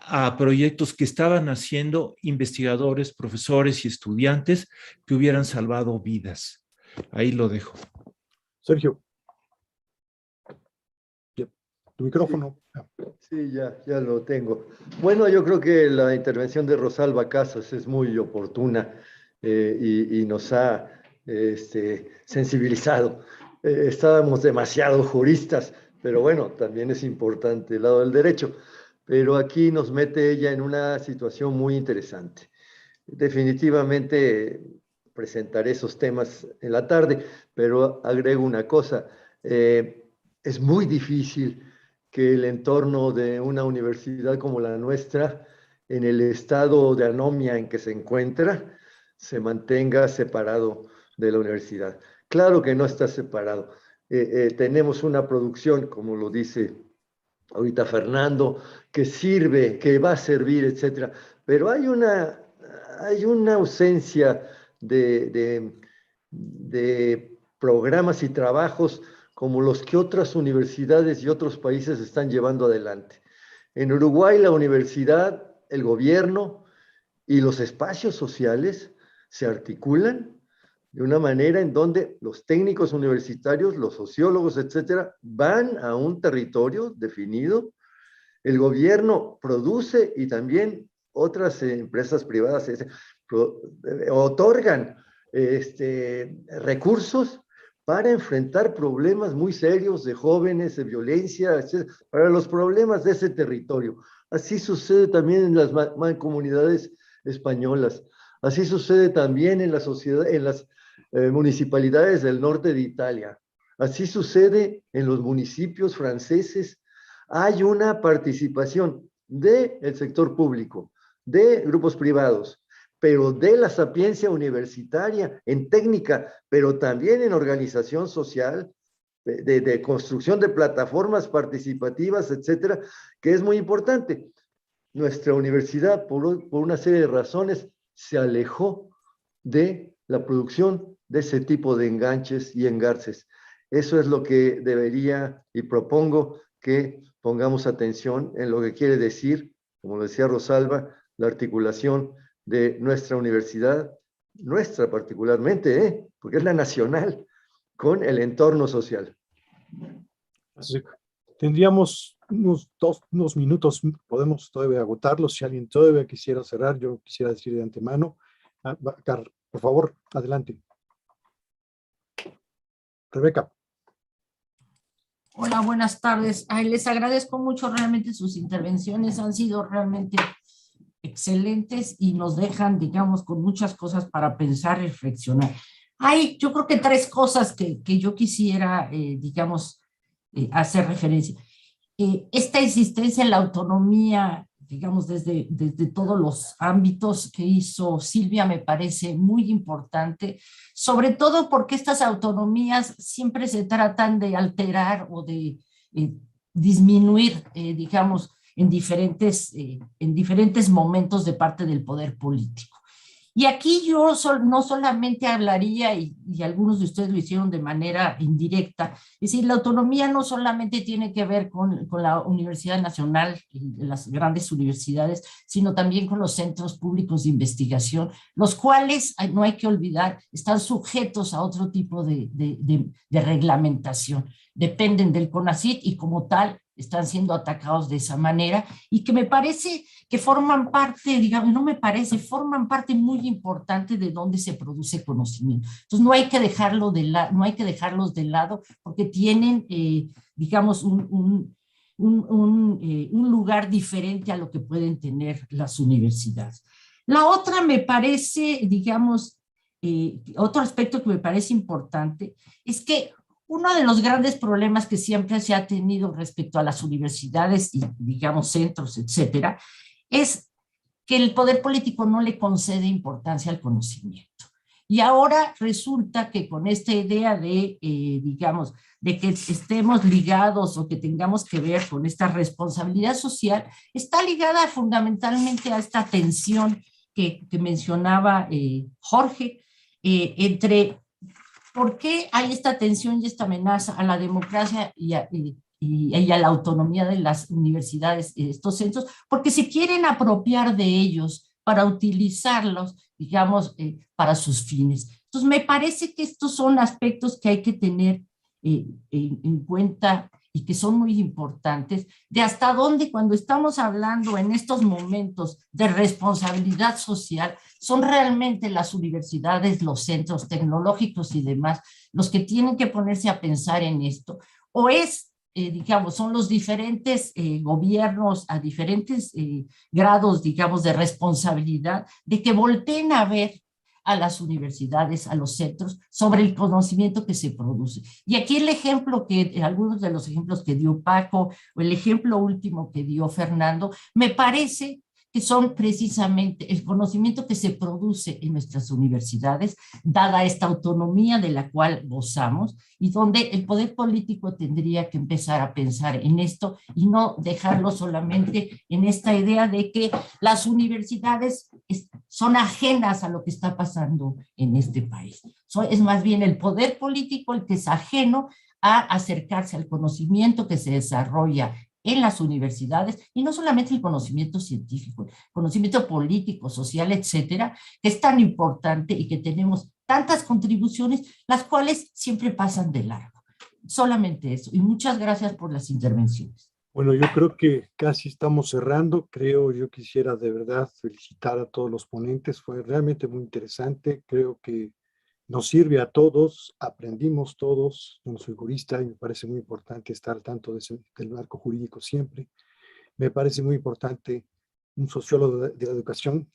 a proyectos que estaban haciendo investigadores, profesores y estudiantes que hubieran salvado vidas. Ahí lo dejo. Sergio. Tu micrófono. Sí, ya lo tengo. Bueno, yo creo que la intervención de Rosalba Casas es muy oportuna y nos ha sensibilizado. Estábamos demasiado juristas, pero bueno, también es importante el lado del derecho. Pero aquí nos mete ella en una situación muy interesante. Definitivamente presentaré esos temas en la tarde, pero agrego una cosa. Es muy difícil que el entorno de una universidad como la nuestra, en el estado de anomia en que se encuentra, se mantenga separado de la universidad. Claro que no está separado. Tenemos una producción, como lo dice ahorita Fernando, que sirve, que va a servir, etcétera. Pero hay una ausencia de programas y trabajos como los que otras universidades y otros países están llevando adelante. En Uruguay, la universidad, el gobierno y los espacios sociales se articulan de una manera en donde los técnicos universitarios, los sociólogos, etcétera, van a un territorio definido. El gobierno produce y también otras empresas privadas otorgan recursos para enfrentar problemas muy serios de jóvenes, de violencia, etcétera, para los problemas de ese territorio. Así sucede también en las mancomunidades españolas. Así sucede también en la sociedad, en las municipalidades del norte de Italia. Así sucede en los municipios franceses. Hay una participación del sector público, de grupos privados, pero de la sapiencia universitaria, en técnica, pero también en organización social, de construcción de plataformas participativas, etcétera, que es muy importante. Nuestra universidad, por una serie de razones, se alejó de la producción de ese tipo de enganches y engarces. Eso es lo que debería y propongo que pongamos atención en lo que quiere decir, como lo decía Rosalba, la articulación de nuestra universidad, nuestra particularmente, porque es la nacional, con el entorno social. Tendríamos unos minutos, podemos todavía agotarlos. Si alguien todavía quisiera cerrar, yo quisiera decir de antemano. Por favor, adelante. Rebeca. Hola, buenas tardes. Les agradezco mucho realmente sus intervenciones, han sido realmente excelentes y nos dejan, digamos, con muchas cosas para pensar, reflexionar. Hay, yo creo que tres cosas que yo quisiera, digamos, hacer referencia. Esta existencia en la autonomía, digamos, desde todos los ámbitos que hizo Silvia, me parece muy importante, sobre todo porque estas autonomías siempre se tratan de alterar o de disminuir, digamos, en diferentes momentos de parte del poder político. Y aquí yo no solamente hablaría, y algunos de ustedes lo hicieron de manera indirecta, es decir, la autonomía no solamente tiene que ver con la Universidad Nacional y las grandes universidades, sino también con los centros públicos de investigación, los cuales, no hay que olvidar, están sujetos a otro tipo de reglamentación. Dependen del CONACYT y como tal están siendo atacados de esa manera, y que me parece que forman parte, digamos, no me parece, forman parte muy importante de donde se produce conocimiento. Entonces no hay que dejarlos de lado porque tienen, digamos, un lugar diferente a lo que pueden tener las universidades. La otra me parece, digamos, otro aspecto que me parece importante es que uno de los grandes problemas que siempre se ha tenido respecto a las universidades y, digamos, centros, etcétera, es que el poder político no le concede importancia al conocimiento. Y ahora resulta que con esta idea de, digamos, de que estemos ligados o que tengamos que ver con esta responsabilidad social, está ligada fundamentalmente a esta tensión que mencionaba Jorge, entre ¿por qué hay esta tensión y esta amenaza a la democracia y a la autonomía de las universidades, estos centros? Porque se quieren apropiar de ellos para utilizarlos, digamos, para sus fines. Entonces, me parece que estos son aspectos que hay que tener en cuenta y que son muy importantes, de hasta dónde, cuando estamos hablando en estos momentos de responsabilidad social, son realmente las universidades, los centros tecnológicos y demás los que tienen que ponerse a pensar en esto, o es, digamos, son los diferentes gobiernos a diferentes grados, digamos, de responsabilidad, de que volteen a ver a las universidades, a los centros, sobre el conocimiento que se produce. Y aquí el ejemplo algunos de los ejemplos que dio Paco, o el ejemplo último que dio Fernando, me parece que son precisamente el conocimiento que se produce en nuestras universidades, dada esta autonomía de la cual gozamos, y donde el poder político tendría que empezar a pensar en esto y no dejarlo solamente en esta idea de que las universidades son ajenas a lo que está pasando en este país. Es más bien el poder político el que es ajeno a acercarse al conocimiento que se desarrolla en las universidades, y no solamente el conocimiento científico, el conocimiento político, social, etcétera, que es tan importante y que tenemos tantas contribuciones, las cuales siempre pasan de largo. Solamente eso. Y muchas gracias por las intervenciones. Bueno, yo creo que casi estamos cerrando. Yo quisiera de verdad felicitar a todos los ponentes. Fue realmente muy interesante. Creo que nos sirve a todos, aprendimos todos. Yo no soy jurista y me parece muy importante estar al tanto del marco jurídico siempre. Me parece muy importante un sociólogo de la educación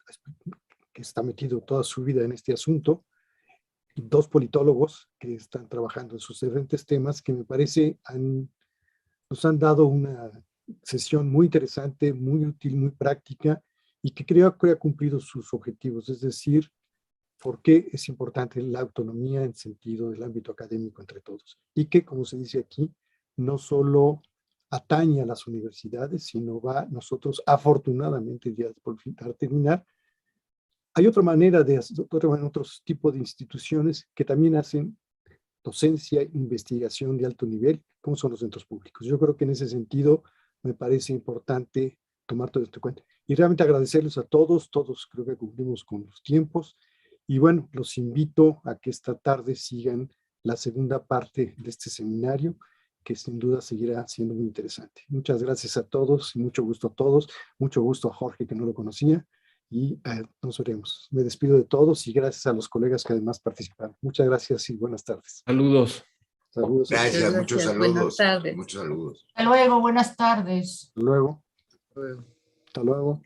que está metido toda su vida en este asunto, y dos politólogos que están trabajando en sus diferentes temas, que me parece nos han dado una sesión muy interesante, muy útil, muy práctica, y que creo que ha cumplido sus objetivos, es decir, por qué es importante la autonomía en sentido del ámbito académico entre todos. Y que, como se dice aquí, no solo atañe a las universidades, sino va nosotros, afortunadamente, ya por terminar, hay otra manera otros tipos de instituciones que también hacen docencia e investigación de alto nivel, como son los centros públicos. Yo creo que en ese sentido me parece importante tomar todo esto en cuenta. Y realmente agradecerles a todos creo que cumplimos con los tiempos. Y bueno, los invito a que esta tarde sigan la segunda parte de este seminario, que sin duda seguirá siendo muy interesante. Muchas gracias a todos y mucho gusto a todos. Mucho gusto a Jorge, que no lo conocía, y nos veremos. Me despido de todos y gracias a los colegas que además participaron. Muchas gracias y buenas tardes. Saludos. Saludos. Gracias, muchos saludos. Buenas tardes. Muchos saludos. Hasta luego, buenas tardes. Hasta luego. Hasta luego.